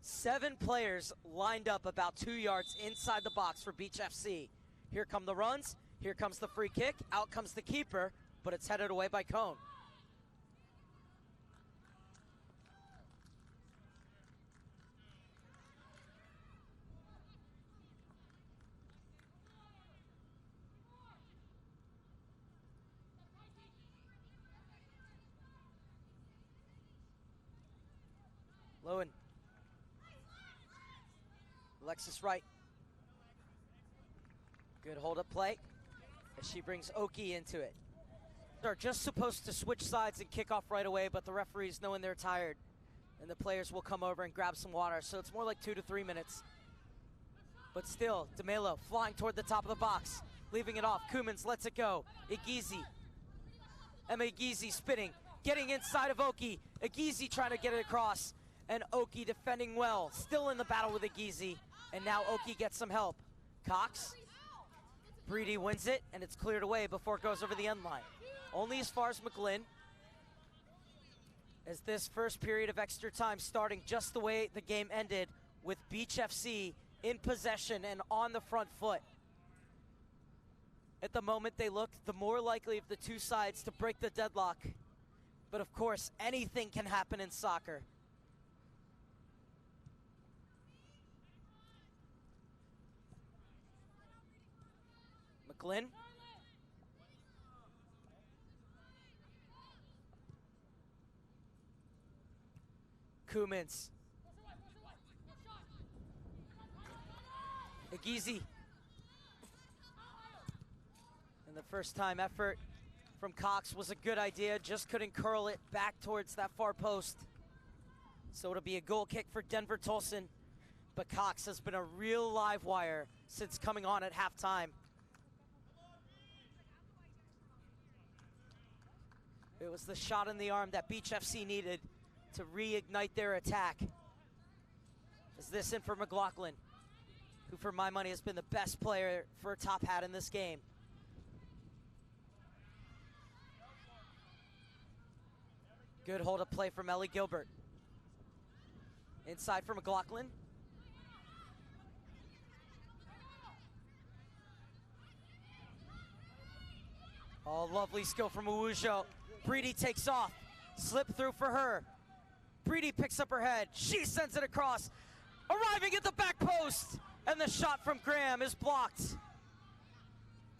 7 players lined up about 2 yards inside the box for Beach FC. Here come the runs, here comes the free kick, out comes the keeper, but it's headed away by Cone. Lewin. Alexis Wright. Good hold-up play as she brings Oki into it. They're just supposed to switch sides and kick off right away, but the referees, knowing they're tired, and the players will come over and grab some water, so it's more like 2 to 3 minutes. But still, DeMelo flying toward the top of the box, leaving it off. Kumans lets it go. Igizi. Emma Igizi spinning, getting inside of Oki. Igizi trying to get it across, and Oki defending well, still in the battle with Igizi, and now Oki gets some help. Cox. Breedy wins it, and it's cleared away before it goes over the end line. Only as far as McGlynn, as this first period of extra time starting just the way the game ended, with Beach FC in possession and on the front foot. At the moment they look the more likely of the two sides to break the deadlock. But of course, anything can happen in soccer. McGlynn. Kumans. Igizi. And the first time effort from Cox was a good idea, just couldn't curl it back towards that far post. So it'll be a goal kick for Denver Tolson. But Cox has been a real live wire since coming on at halftime. It was the shot in the arm that Beach FC needed to reignite their attack. Is this in for McLaughlin, who for my money has been the best player for Tophat in this game. Good hold-up play from Ellie Gilbert. Inside for McLaughlin. Oh, lovely skill from Awujo. Breedy takes off. Slip through for her. Breedy picks up her head. She sends it across. Arriving at the back post. And the shot from Graham is blocked.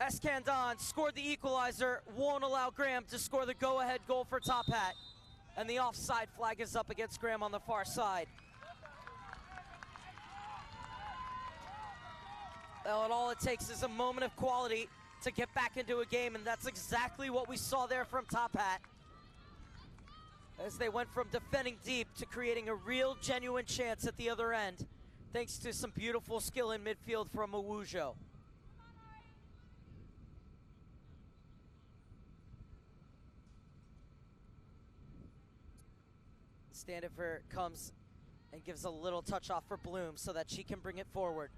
Escandon scored the equalizer. Won't allow Graham to score the go-ahead goal for Tophat. And the offside flag is up against Graham on the far side. Well, and all it takes is a moment of quality to get back into a game, and that's exactly what we saw there from Tophat. As they went from defending deep to creating a real, genuine chance at the other end, thanks to some beautiful skill in midfield from Awujo. Standifer comes and gives a little touch off for Bloom so that she can bring it forward.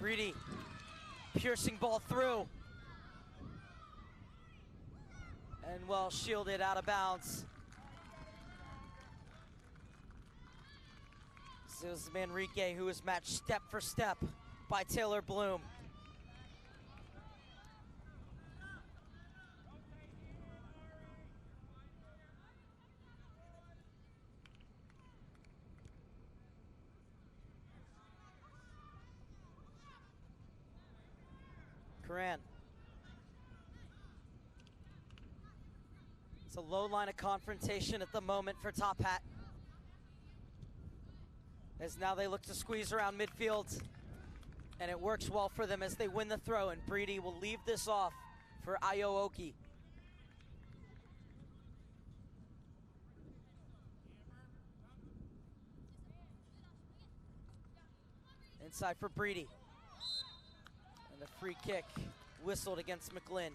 Breedy, piercing ball through. And well shielded out of bounds. This was Manrique, who was matched step for step by Taylor Bloom. Karan. It's a low line of confrontation at the moment for Tophat, as now they look to squeeze around midfield, and it works well for them as they win the throw, and Breedy will leave this off for Ayo. Inside for Breedy. And the free kick whistled against McGlynn.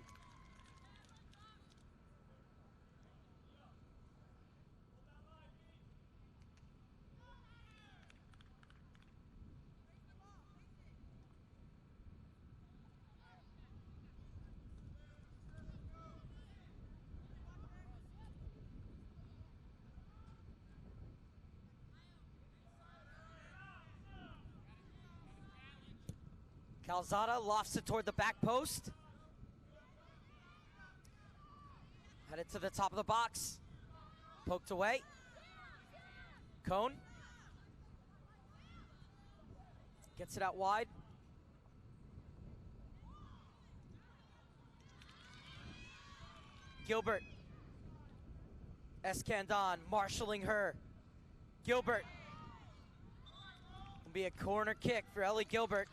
Calzada lofts it toward the back post. Headed to the top of the box. Poked away. Cone. Gets it out wide. Gilbert. Escandon marshalling her. Gilbert. Will be a corner kick for Ellie Gilbert.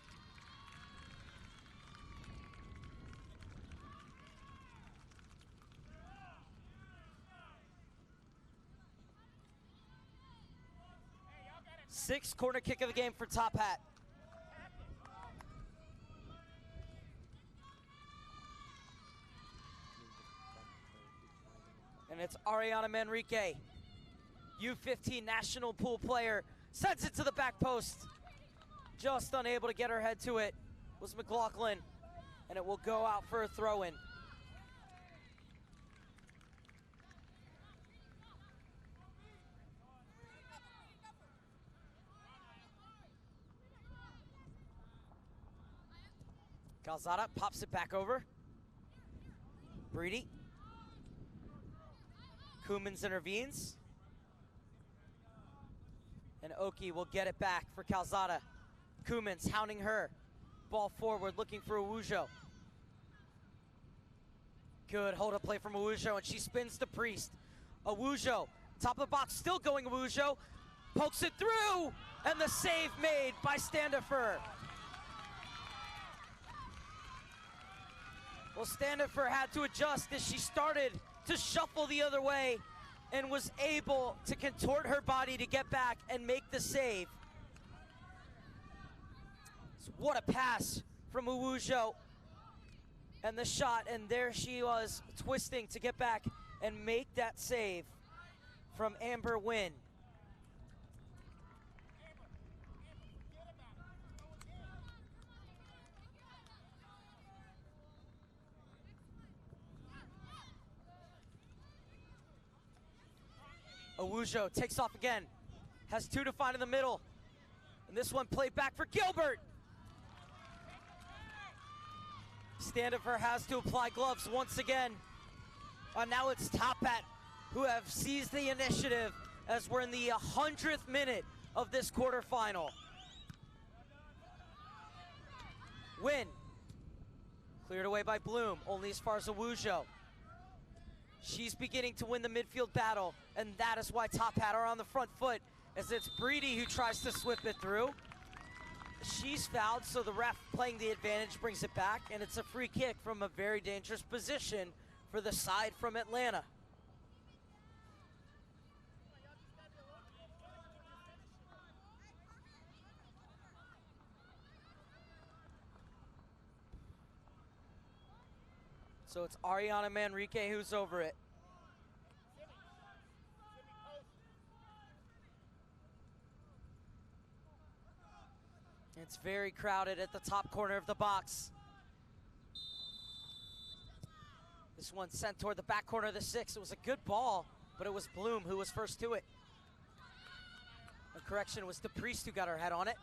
Sixth corner kick of the game for Tophat. And it's Ariana Manrique, U-15 national pool player, sends it to the back post. Just unable to get her head to it was McLaughlin, and it will go out for a throw-in. Calzada pops it back over. Breedy. Koumans intervenes. And Oki will get it back for Calzada. Koumans hounding her. Ball forward, looking for Awujo. Good hold-up play from Awujo, and she spins to Priest. Awujo, top of the box, still going Awujo. Pokes it through, and the save made by Standifer. Well, Standifer had to adjust as she started to shuffle the other way and was able to contort her body to get back and make the save. So what a pass from Awujo. And the shot, and there she was twisting to get back and make that save from Amber Wynn. Awujo takes off again, has two to find in the middle, and this one played back for Gilbert. Standifer has to apply gloves once again. Now it's Tophat who have seized the initiative as we're in the 100th minute of this quarterfinal. Win. Cleared away by Bloom, only as far as Awujo. She's beginning to win the midfield battle, and that is why Tophat are on the front foot, as it's Breedy who tries to whip it through. She's fouled, so the ref playing the advantage brings it back, and it's a free kick from a very dangerous position for the side from Atlanta. So it's Ariana Manrique who's over it. And It's very crowded at the top corner of the box. This one sent toward the back corner of the 6. It was a good ball, but it was Bloom who was first to it. The correction was DePriest who got her head on it.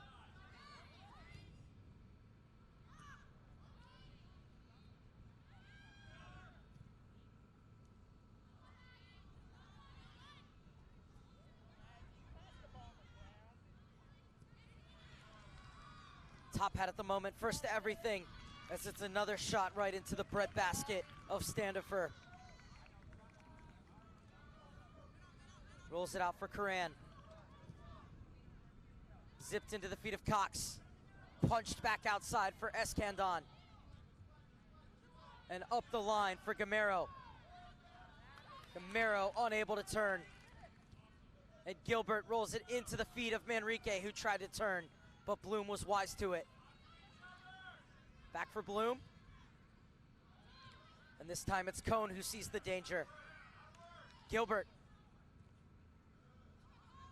Tophat at the moment, first to everything, as it's another shot right into the breadbasket of Standifer. Rolls it out for Karan. Zipped into the feet of Cox. Punched back outside for Escandon. And up the line for Gamero. Gamero unable to turn. And Gilbert rolls it into the feet of Manrique, who tried to turn, but Bloom was wise to it. Back for Bloom. And this time it's Cone who sees the danger. Gilbert.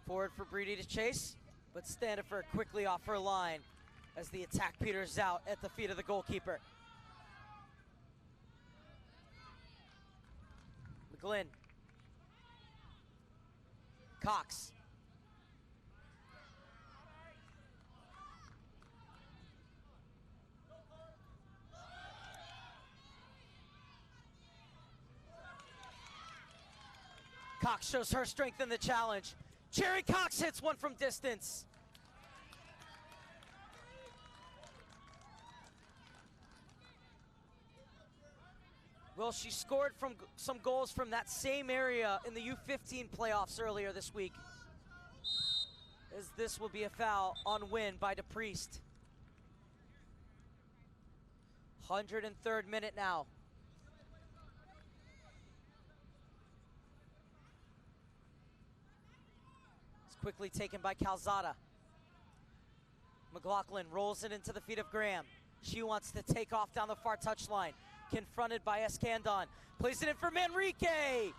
Forward for Breedy to chase, but Standifer quickly off her line as the attack peters out at the feet of the goalkeeper. McGlynn. Cox. Cox shows her strength in the challenge. Cherry Cox hits one from distance. Well, she scored from some goals from that same area in the U-15 playoffs earlier this week. As this will be a foul on Wynn by DePriest. 103rd minute now. It's quickly taken by Calzada. McLaughlin rolls it into the feet of Graham. She wants to take off down the far touchline. Confronted by Escandon. Plays it in for Manrique.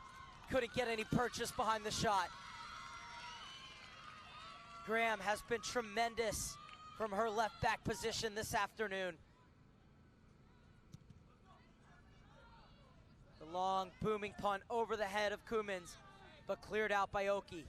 Couldn't get any purchase behind the shot. Graham has been tremendous from her left back position this afternoon. The long booming punt over the head of Cummins, but cleared out by Oki.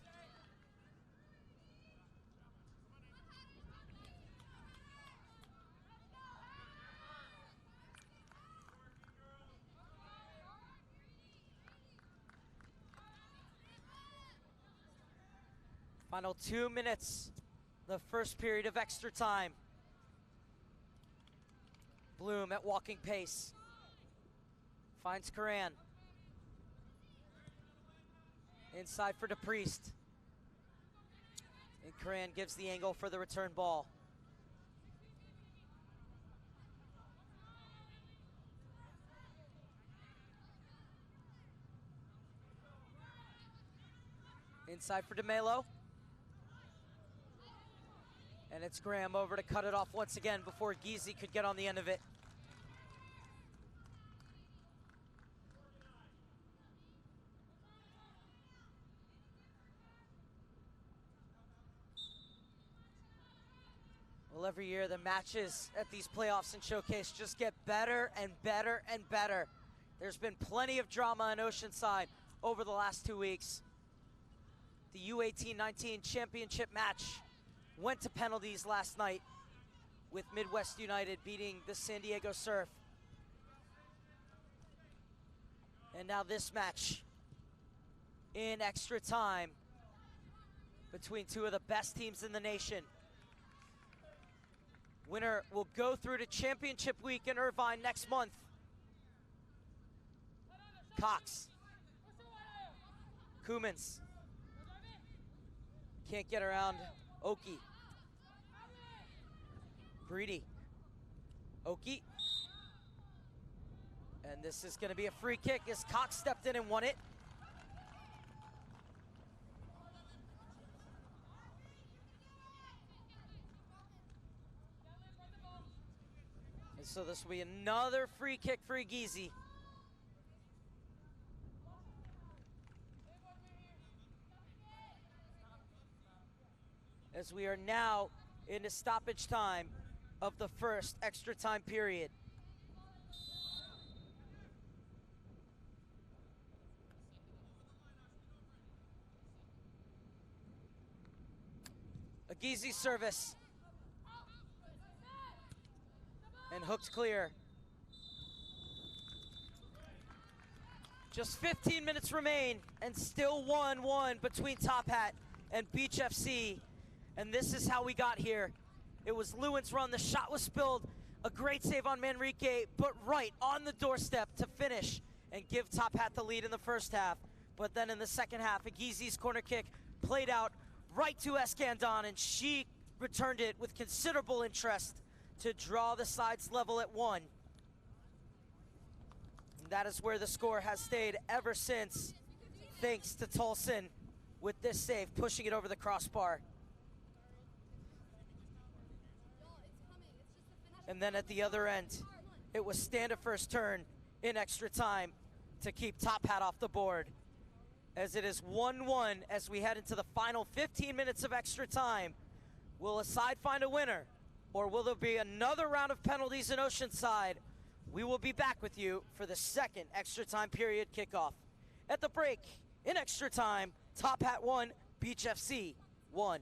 Final 2 minutes, the first period of extra time. Bloom at walking pace. Finds Karan. Inside for DePriest. And Karan gives the angle for the return ball. Inside for DeMelo. And it's Graham over to cut it off once again before Giese could get on the end of it. Well, every year the matches at these playoffs and showcase just get better and better and better. There's been plenty of drama in Oceanside over the last 2 weeks. The U18-19 championship match went to penalties last night with Midwest United beating the San Diego Surf. And now this match in extra time between two of the best teams in the nation. Winner will go through to championship week in Irvine next month. Cox. Cummins. Can't get around Oki. Breedy. Oki. And this is going to be a free kick as Cox stepped in and won it. And so this will be another free kick for Giese. As we are now into stoppage time of the first extra time period. Agizi service. And hooked clear. Just 15 minutes remain and still 1-1 between Tophat and Beach FC. And this is how we got here. It was Lewin's run, the shot was spilled, a great save on Manrique, but right on the doorstep to finish and give Tophat the lead in the first half. But then in the second half, Agizi's corner kick played out right to Escandon, and she returned it with considerable interest to draw the sides level at 1. And that is where the score has stayed ever since, thanks to Tolson with this save, pushing it over the crossbar. And then at the other end, it was Standifer's turn in extra time to keep Tophat off the board. As it is 1-1 as we head into the final 15 minutes of extra time. Will a side find a winner, or will there be another round of penalties in Oceanside? We will be back with you for the second extra time period kickoff. At the break, in extra time, Tophat 1, Beach FC 1.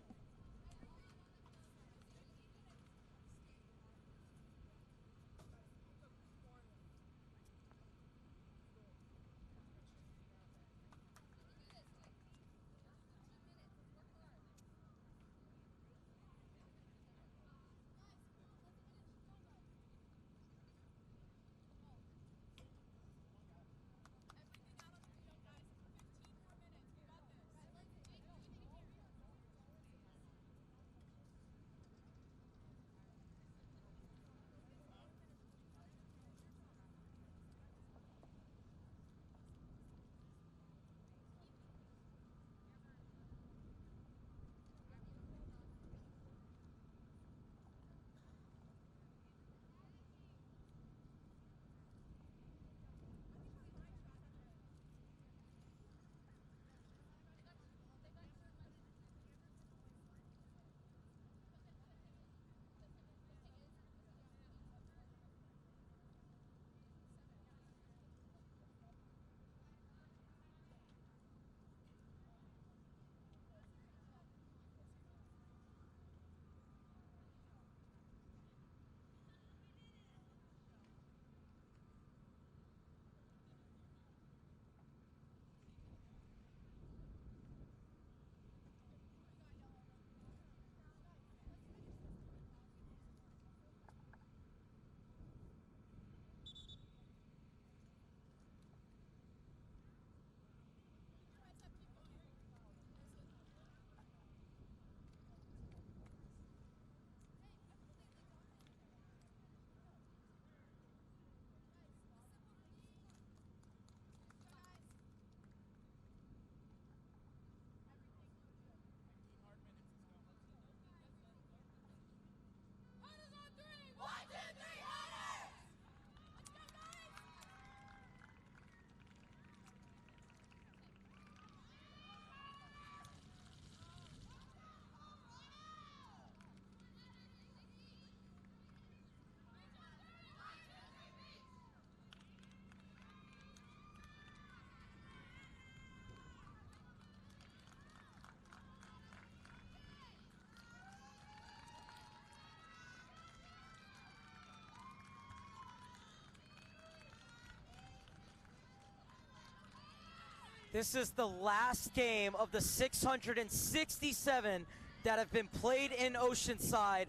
This is the last game of the 667 that have been played in Oceanside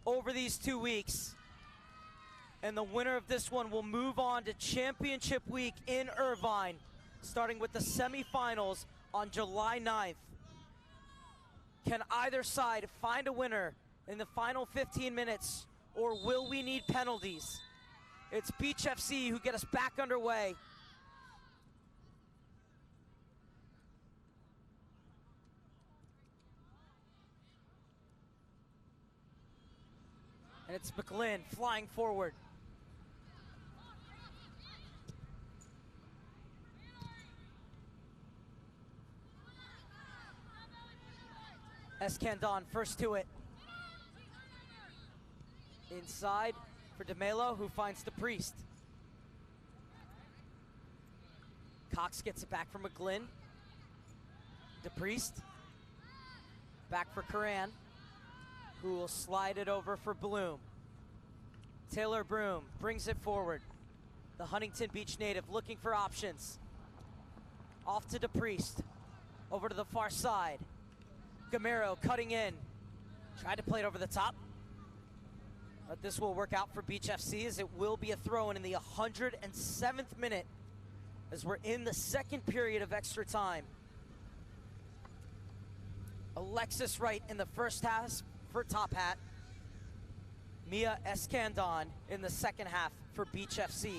over these 2 weeks. And the winner of this one will move on to Championship Week in Irvine, starting with the semifinals on July 9th. Can either side find a winner in the final 15 minutes, or will we need penalties? It's Beach FC who get us back underway. And it's McGlynn flying forward. Escandon first to it. Inside for DeMelo, who finds the Priest. Cox gets it back from McGlynn. DePriest. Back for Curran, who will slide it over for Bloom. Taylor Broom brings it forward. The Huntington Beach native looking for options. Off to DePriest. Over to the far side. Gamero cutting in. Tried to play it over the top. But this will work out for Beach FC as it will be a throw-in in the 107th minute as we're in the second period of extra time. Alexis Wright in the first half for Tophat. Mia Escandon in the second half for Beach FC.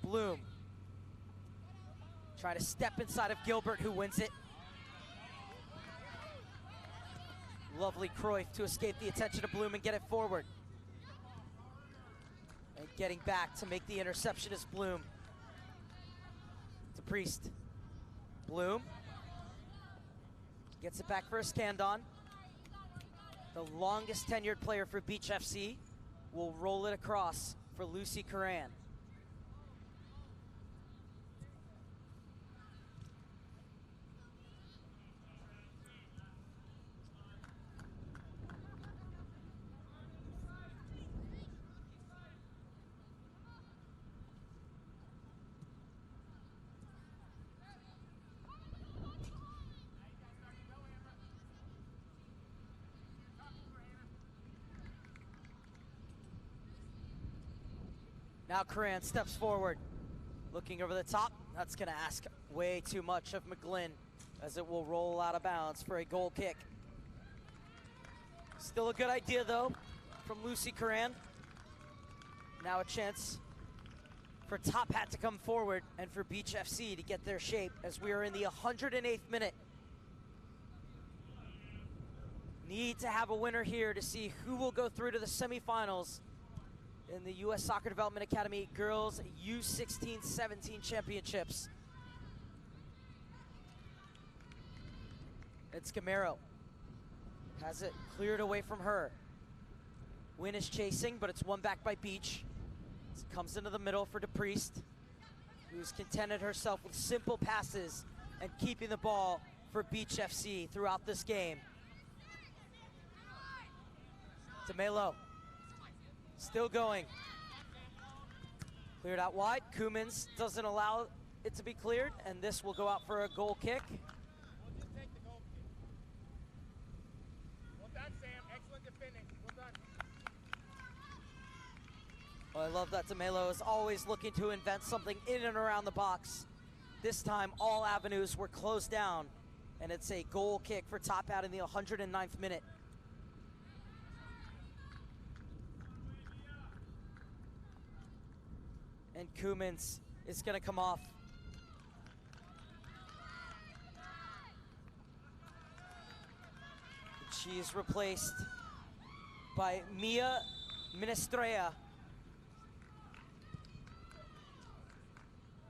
Bloom trying to step inside of Gilbert, who wins it. Lovely Cruyff to escape the attention of Bloom and get it forward. And getting back to make the interception is Bloom. To Priest. Bloom gets it back for Escandon. The longest tenured player for Beach FC will roll it across for Lucy Curran. Now Curran steps forward, looking over the top. That's gonna ask way too much of McGlynn as it will roll out of bounds for a goal kick. Still a good idea though from Lucy Curran. Now a chance for Tophat to come forward and for Beach FC to get their shape as we are in the 108th minute. Need to have a winner here to see who will go through to the semifinals in the U.S. Soccer Development Academy Girls U-16-17 Championships. It's Gamero. Has it cleared away from her. Wynn is chasing, but it's won back by Beach. It comes into the middle for DePriest, who's contented herself with simple passes and keeping the ball for Beach FC throughout this game. DeMelo. Still going. Cleared out wide. Koumans doesn't allow it to be cleared, and this will go out for a goal kick. We'll just take the goal kick. Well done, Sam. Excellent defending. Well done. Well, I love that DeMelo is always looking to invent something in and around the box. This time, all avenues were closed down, and it's a goal kick for Tophat in the 109th minute. And Koumans is going to come off. She is replaced by Mia Minestrella.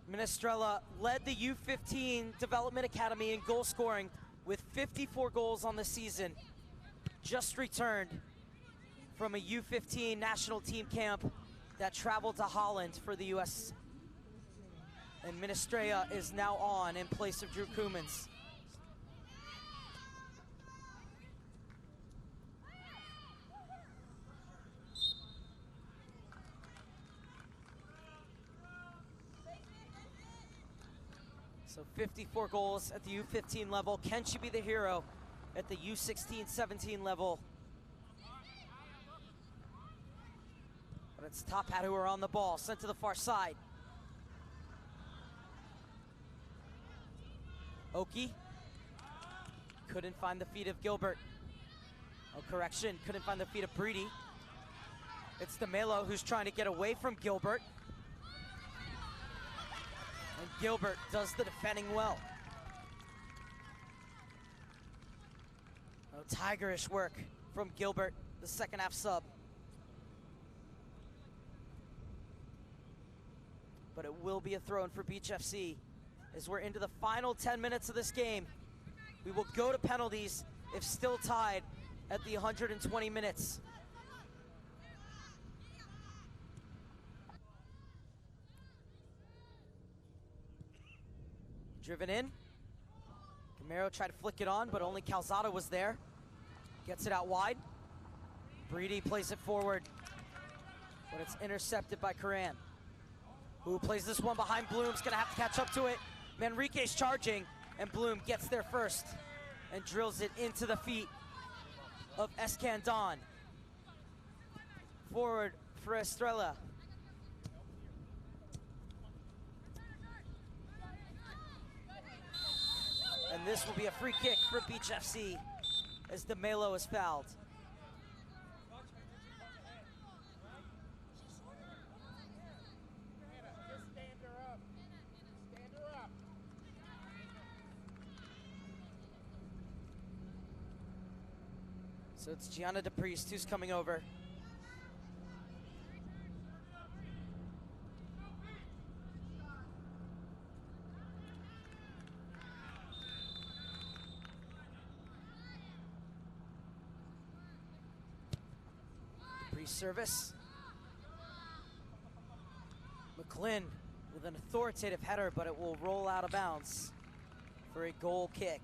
Minestrella led the U15 Development Academy in goal scoring with 54 goals on the season. Just returned from a U15 national team camp that traveled to Holland for the U.S. And Minestrella is now on in place of Drew Koumans. So 54 goals at the U15 level. Can she be the hero at the U16-17 level? But it's Tophat who are on the ball, sent to the far side. Oki couldn't find the feet of Gilbert. Oh, correction, couldn't find the feet of Breedy. It's DeMelo who's trying to get away from Gilbert. And Gilbert does the defending well. Oh, tigerish work from Gilbert, the second half sub. But it will be a throw-in for Beach FC as we're into the final 10 minutes of this game. We will go to penalties if still tied at the 120 minutes. Driven in. Camaro tried to flick it on, but only Calzada was there. Gets it out wide. Breedy plays it forward, but it's intercepted by Curran, who plays this one behind Bloom's gonna have to catch up to it. Manrique's charging, and Bloom gets there first and drills it into the feet of Escandon. Forward for Estrella. And this will be a free kick for Beach FC as De Melo is fouled. Just stand her up. Stand her up. So it's Gianna DePriest who's coming over. Service. McClin with an authoritative header, but it will roll out of bounds for a goal kick.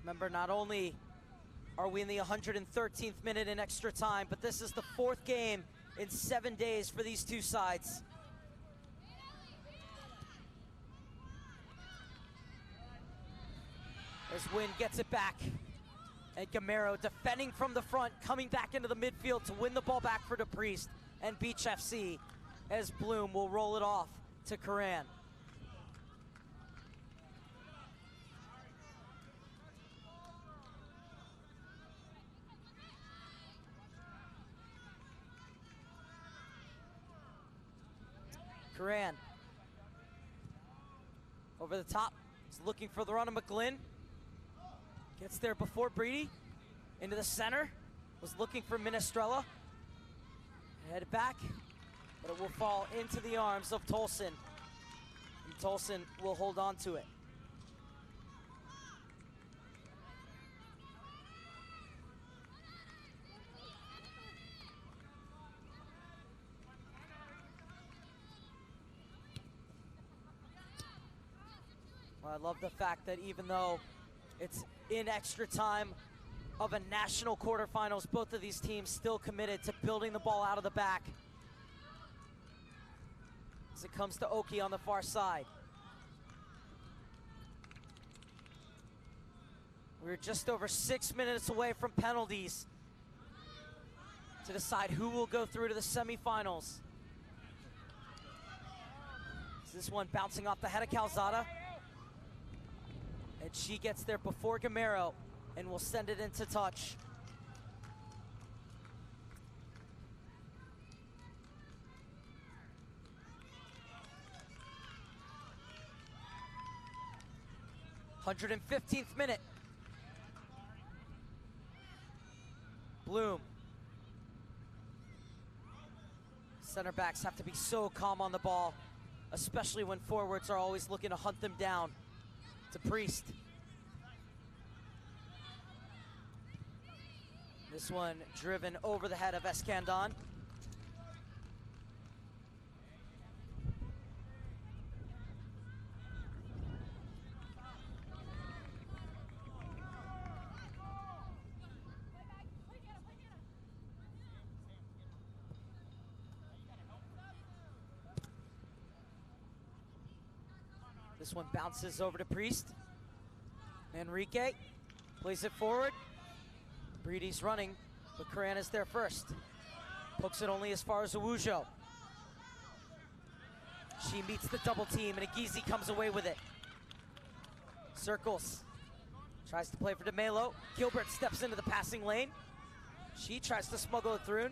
Remember, not only are we in the 113th minute in extra time, but this is the 4th game in 7 days for these two sides. As Wynn gets it back, and Gamero defending from the front, coming back into the midfield to win the ball back for DePriest and Beach FC, as Bloom will roll it off to Curran. Curran over the top, he's looking for the run of McGlynn. Gets there before Breedy, into the center, was looking for Minestrella. Headed back, but it will fall into the arms of Tolson. And Tolson will hold on to it. Well, I love the fact that even though it's in extra time of a national quarterfinals, both of these teams still committed to building the ball out of the back. As it comes to Oki on the far side. We're just over 6 minutes away from penalties to decide who will go through to the semifinals. This one bouncing off the head of Calzada. And she gets there before Gamero and will send it into touch. "115th minute. Bloom. Center backs have to be so calm on the ball, especially when forwards are always looking to hunt them down. DePriest. This one driven over the head of Escandon. This one bounces over to Priest. Enrique plays it forward. Breedy's running, but Curran is there first. Pokes it only as far as Awujo. She meets the double team, and Agizi comes away with it. Circles. Tries to play for De Melo. Gilbert steps into the passing lane. She tries to smuggle it through,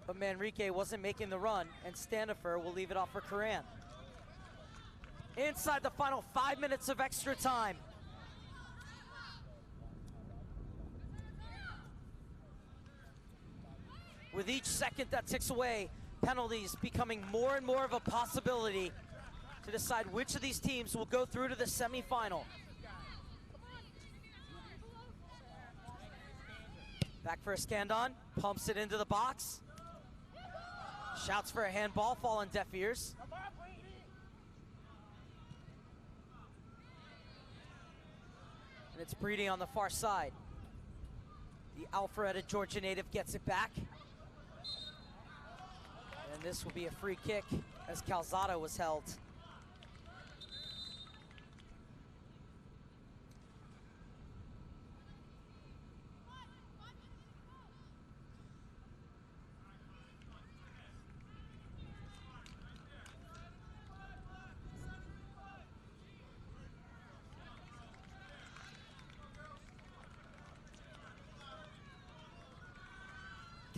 but Manrique wasn't making the run, and Standifer will leave it off for Curran. Inside the final 5 minutes of extra time. With each second that ticks away, penalties becoming more and more of a possibility to decide which of these teams will go through to the semifinal. Back for Iskandon, pumps it into the box. Shouts for a handball, fall on deaf ears. And it's Breedy on the far side. The Alpharetta, Georgia native, gets it back. And this will be a free kick as Calzada was held.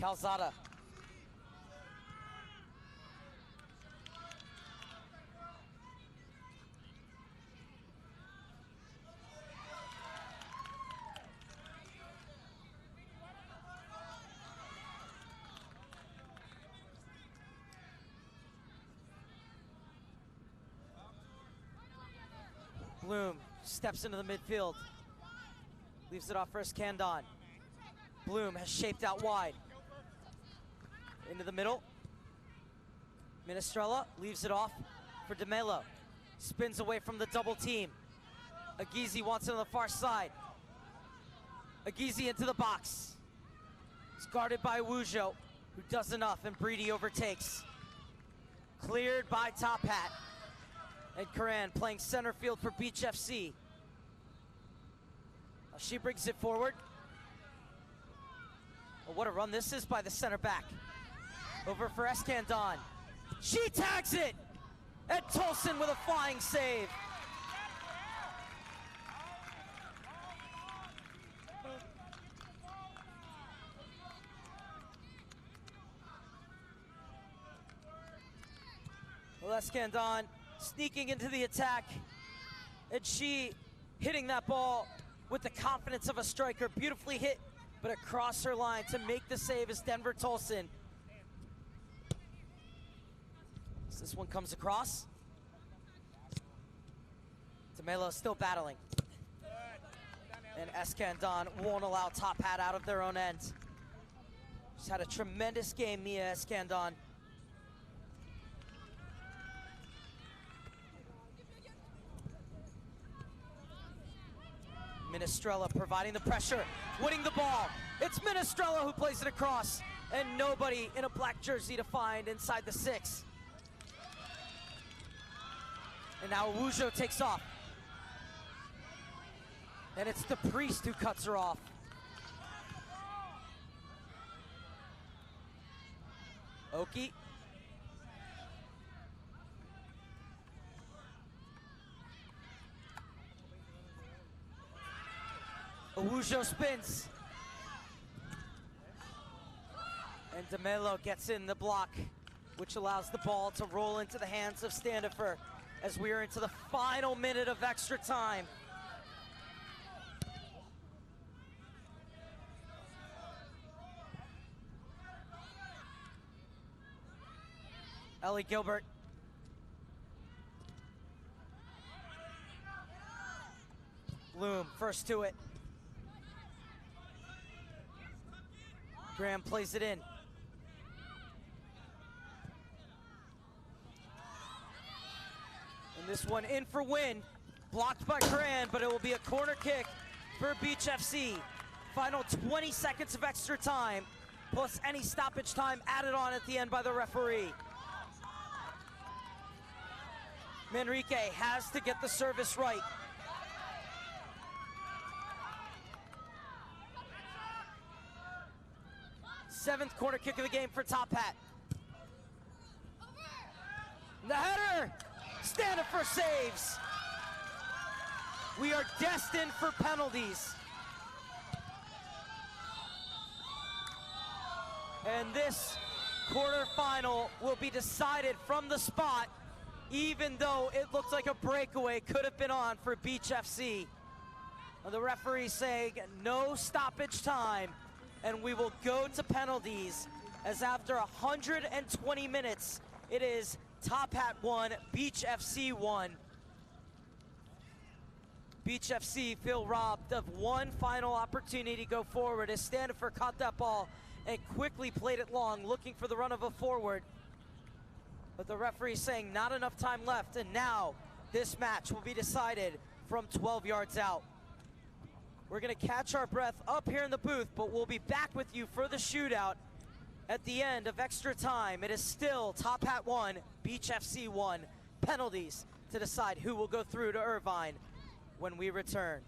Calzada. Bloom steps into the midfield. Leaves it off for Iskandon. Bloom has shaped out wide. Into the middle. Minestrella leaves it off for DeMelo. Spins away from the double team. Agizi wants it on the far side. Agizi into the box. It's guarded by Wujo, who does enough, and Breedy overtakes. Cleared by Tophat. And Karan playing center field for Beach FC. She brings it forward. Oh, what a run this is by the center back. Over for Iskandon. She tags it! And Tolson with a flying save. Well, Iskandon sneaking into the attack. And she hitting that ball with the confidence of a striker. Beautifully hit, but across her line to make the save is Denver Tolson. This one comes across. DeMelo still battling. And Iskandon won't allow Tophat out of their own end. Just had a tremendous game, Mia Iskandon. Minestrella providing the pressure, winning the ball. It's Minestrella who plays it across, and nobody in a black jersey to find inside the 6. And now Wujo takes off. And it's the Priest who cuts her off. Oki. Wujo spins. And DeMelo gets in the block, which allows the ball to roll into the hands of Standifer as we are into the final minute of extra time. Ellie Gilbert. Bloom first to it. Graham plays it in. And this one in for win. Blocked by Graham, but it will be a corner kick for Beach FC. Final 20 seconds of extra time, plus any stoppage time added on at the end by the referee. Manrique has to get the service right. Seventh corner kick of the game for Tophat. The header! Standifer saves. We are destined for penalties. And this quarterfinal will be decided from the spot, even though it looked like a breakaway could have been on for Beach FC. The referee saying no stoppage time, and we will go to penalties as after 120 minutes, it is Tophat 1, Beach FC 1. Beach FC feel robbed of one final opportunity to go forward as Standifer caught that ball and quickly played it long, looking for the run of a forward. But the referee saying not enough time left, and now this match will be decided from 12 yards out. We're gonna catch our breath up here in the booth, but we'll be back with you for the shootout at the end of extra time. It is still Tophat 1, Beach FC 1. Penalties to decide who will go through to Irvine when we return.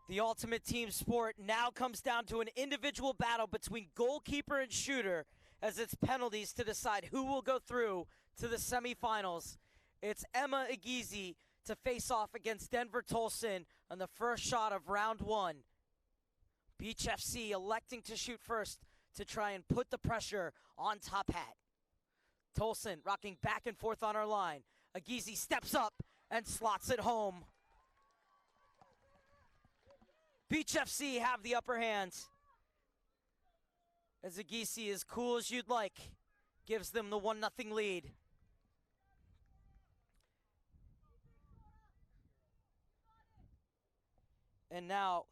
The ultimate team sport now comes down to an individual battle between goalkeeper and shooter, as it's penalties to decide who will go through to the semifinals. It's Emma Igizi to face off against Denver Tolson on the first shot of round one. Beach FC electing to shoot first to try and put the pressure on Tophat. Tolson rocking back and forth on our line. Igizi steps up and slots it home. Beach FC have the upper hand, as Igizi, as cool as you'd like, gives them the 1-0 lead. And now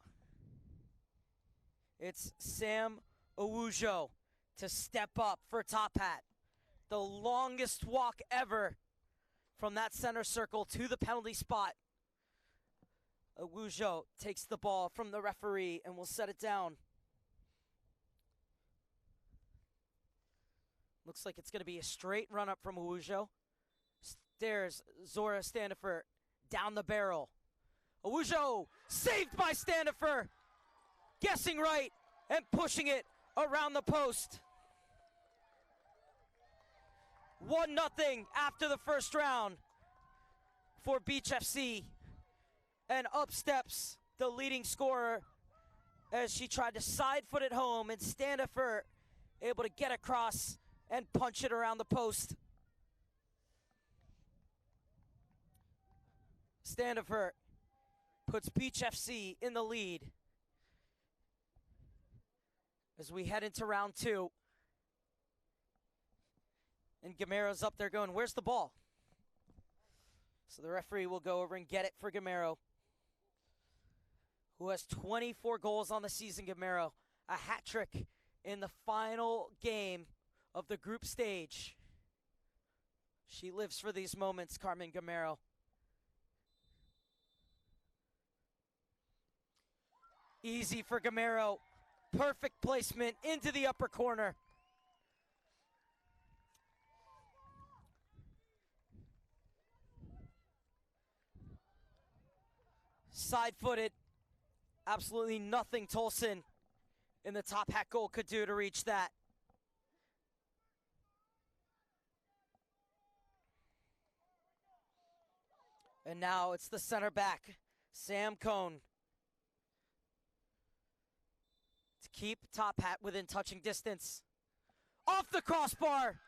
it's Sam Owujo to step up for Tophat. The longest walk ever from that center circle to the penalty spot. Owujo takes the ball from the referee and will set it down. Looks like it's going to be a straight run up from Awujo. There's Zora Standifer down the barrel. Awujo saved by Standifer. Guessing right and pushing it around the post. 1-0 after the first round for Beach FC. And up steps the leading scorer as she tried to side foot it home, and Standifer able to get across and punch it around the post. Standifer puts Beach FC in the lead as we head into round 2. And Gamero's up there going, where's the ball? So the referee will go over and get it for Gamero, who has 24 goals on the season. Gamero, a hat trick in the final game of the group stage. She lives for these moments, Carmen Gamero. Easy for Gamero. Perfect placement into the upper corner. Side-footed. Absolutely nothing Tolson in the Tophat goal could do to reach that. And now it's the center back, Sam Cohn, to keep Tophat within touching distance. Off the crossbar.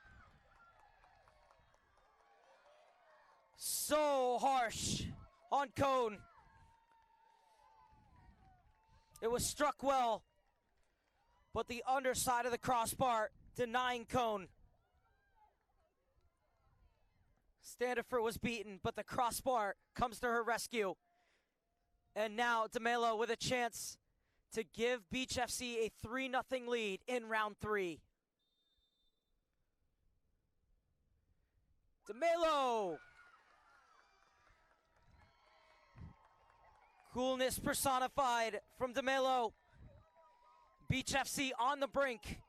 So harsh on Cohn. It was struck well, but the underside of the crossbar denying Cohn. Standifer was beaten, but the crossbar comes to her rescue. And now DeMelo with a chance to give Beach FC a 3-0 lead in round 3. DeMelo! Coolness personified from DeMelo. Beach FC on the brink.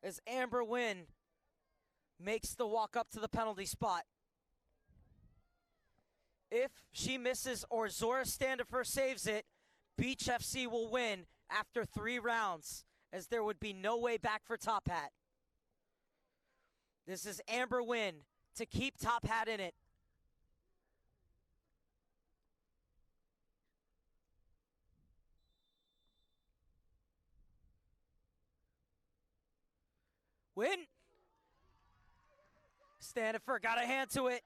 As Amber Wynn makes the walk up to the penalty spot. If she misses or Zora Standifer saves it, Beach FC will win after 3 rounds, as there would be no way back for Tophat. This is Amber Wynn to keep Tophat in it. Win. Standifer got a hand to it,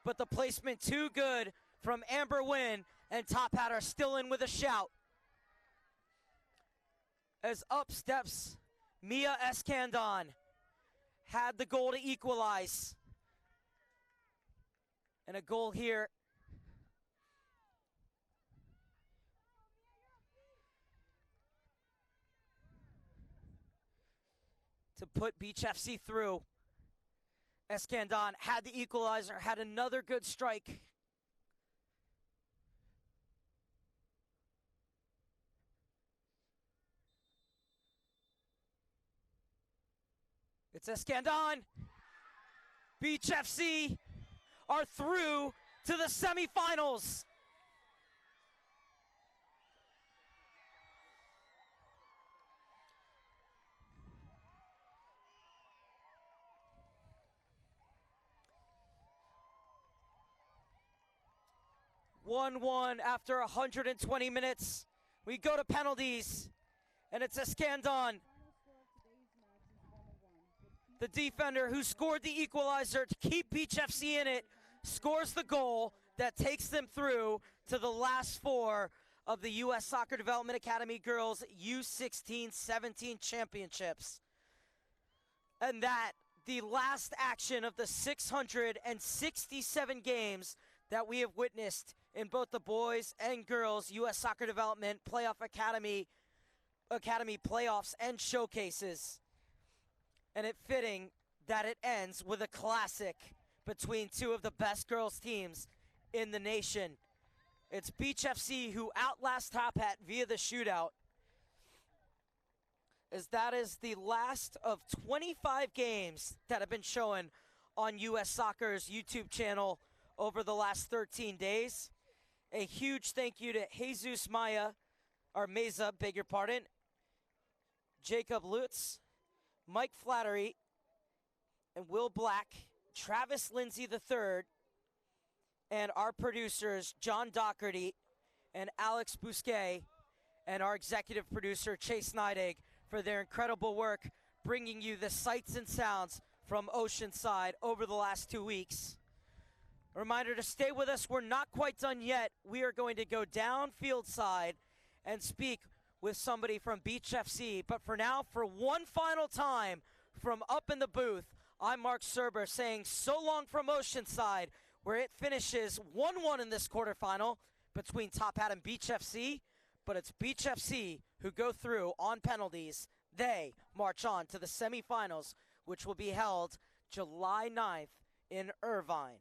but the placement too good from Amber Wynn, and Tophat are still in with a shout. As up steps Mia Escandon, had the goal to equalize. And a goal here to put Beach FC through. Escandon had the equalizer, had another good strike. It's Escandon. Beach FC are through to the semifinals. (1-1) after 120 minutes. We go to penalties, and it's Escandon, the defender who scored the equalizer to keep Beach FC in it, scores the goal that takes them through to the last 4 of the U.S. Soccer Development Academy Girls U-16-17 Championships. And that, the last action of the 667 games that we have witnessed in both the boys and girls U.S. Soccer Development Playoff Academy playoffs and showcases. And it fitting that it ends with a classic between 2 of the best girls teams in the nation. It's Beach FC who outlast Tophat via the shootout. as that is the last of 25 games that have been shown on U.S. Soccer's YouTube channel over the last 13 days. A huge thank you to Jesus Meza, beg your pardon, Jacob Lutz, Mike Flattery, and Will Black, Travis Lindsay III, and our producers, John Doherty and Alex Bousquet, and our executive producer, Chase Neidig, for their incredible work bringing you the sights and sounds from Oceanside over the last 2 weeks. A reminder to stay with us. We're not quite done yet. We are going to go down field side and speak with somebody from Beach FC. But for now, for one final time from up in the booth, I'm Mark Serber saying so long from Oceanside, where it finishes 1-1 in this quarterfinal between Tophat and Beach FC. But it's Beach FC who go through on penalties. They march on to the semifinals, which will be held July 9th in Irvine.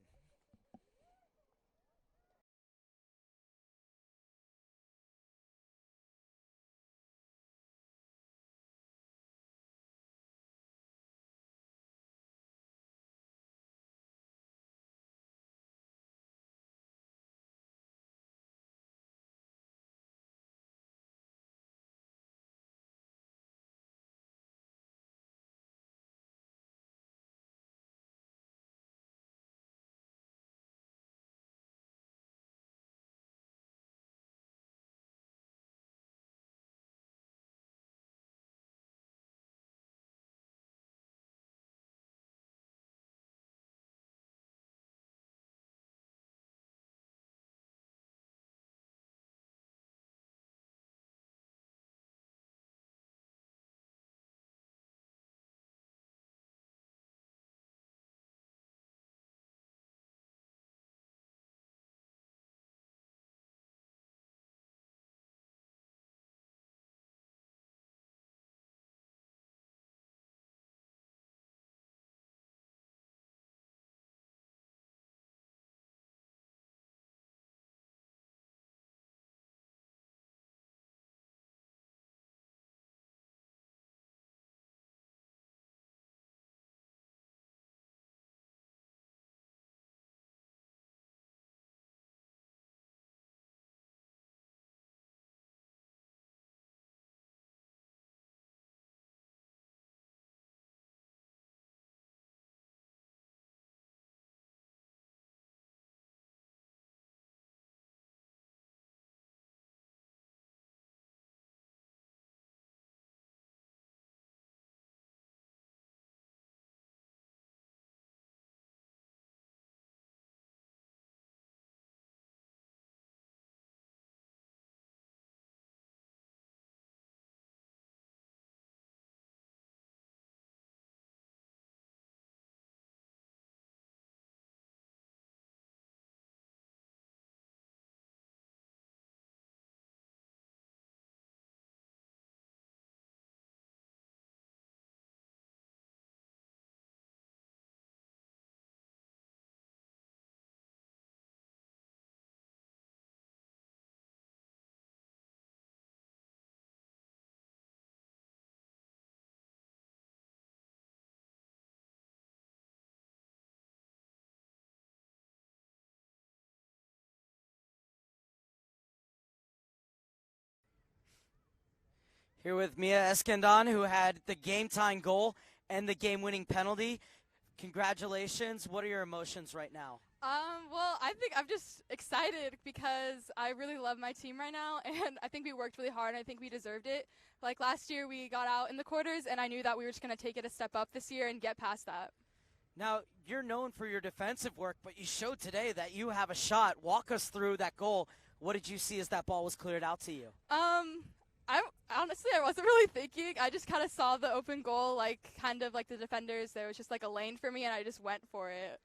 Here with Mia Escandon, who had the game-tying goal and the game-winning penalty. Congratulations. What are your emotions right now? Well, I think I'm just excited because I really love my team right now, and I think we worked really hard, and I think we deserved it. Like last year, we got out in the quarters, and I knew that we were just going to take it a step up this year and get past that. Now, you're known for your defensive work, but you showed today that you have a shot. Walk us through that goal. What did you see as that ball was cleared out to you? I honestly wasn't really thinking. I just kind of saw the open goal, like kind of like the defenders. There was just like a lane for me, and I just went for it.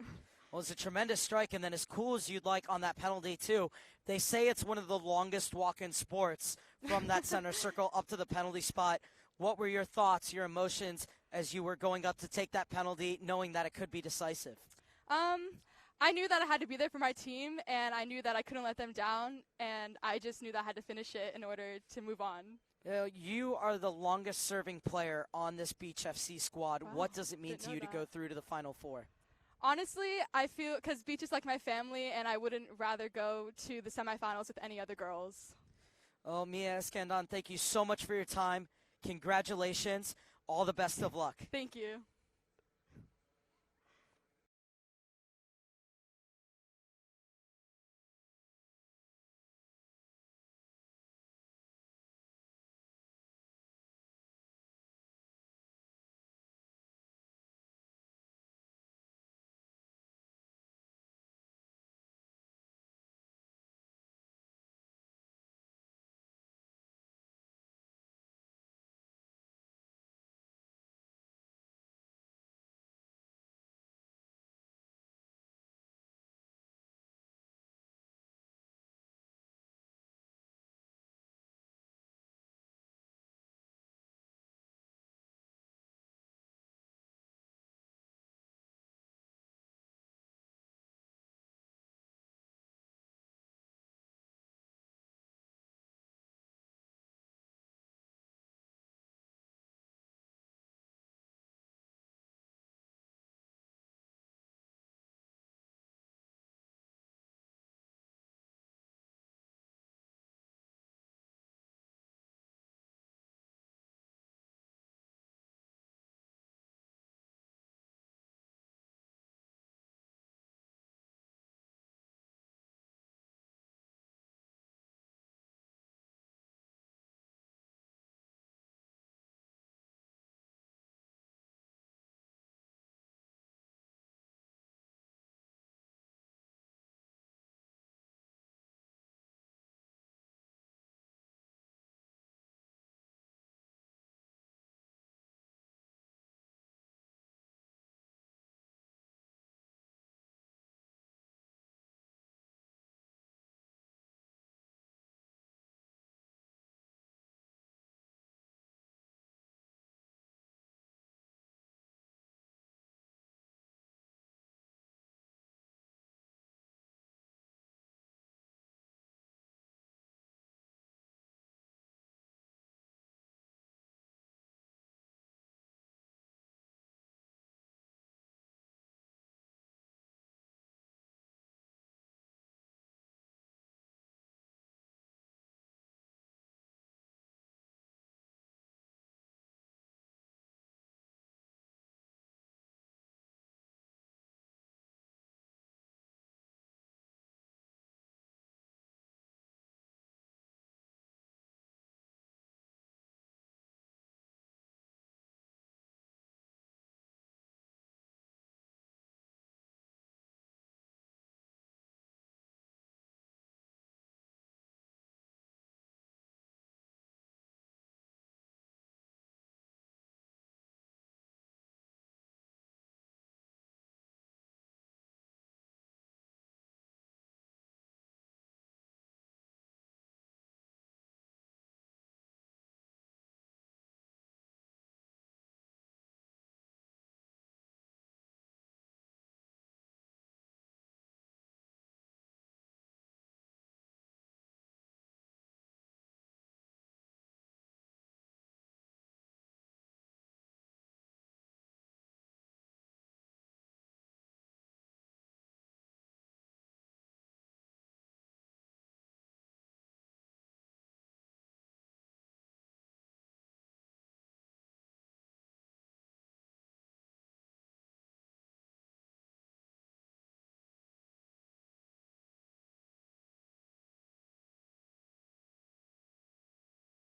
Well, it's a tremendous strike, and then as cool as you'd like on that penalty, too. They say it's one of the longest walk-in sports from that center circle up to the penalty spot. What were your thoughts, your emotions, as you were going up to take that penalty, knowing that it could be decisive? I knew that I had to be there for my team, and I knew that I couldn't let them down, and I just knew that I had to finish it in order to move on. You are the longest serving player on this Beach FC squad. Wow, What does it mean didn't to know you to that. go through to the Final Four? Honestly, I feel because Beach is like my family, and I wouldn't rather go to the semifinals with any other girls. Oh, Mia Escandon, thank you so much for your time. Congratulations. All the best of luck. Thank you.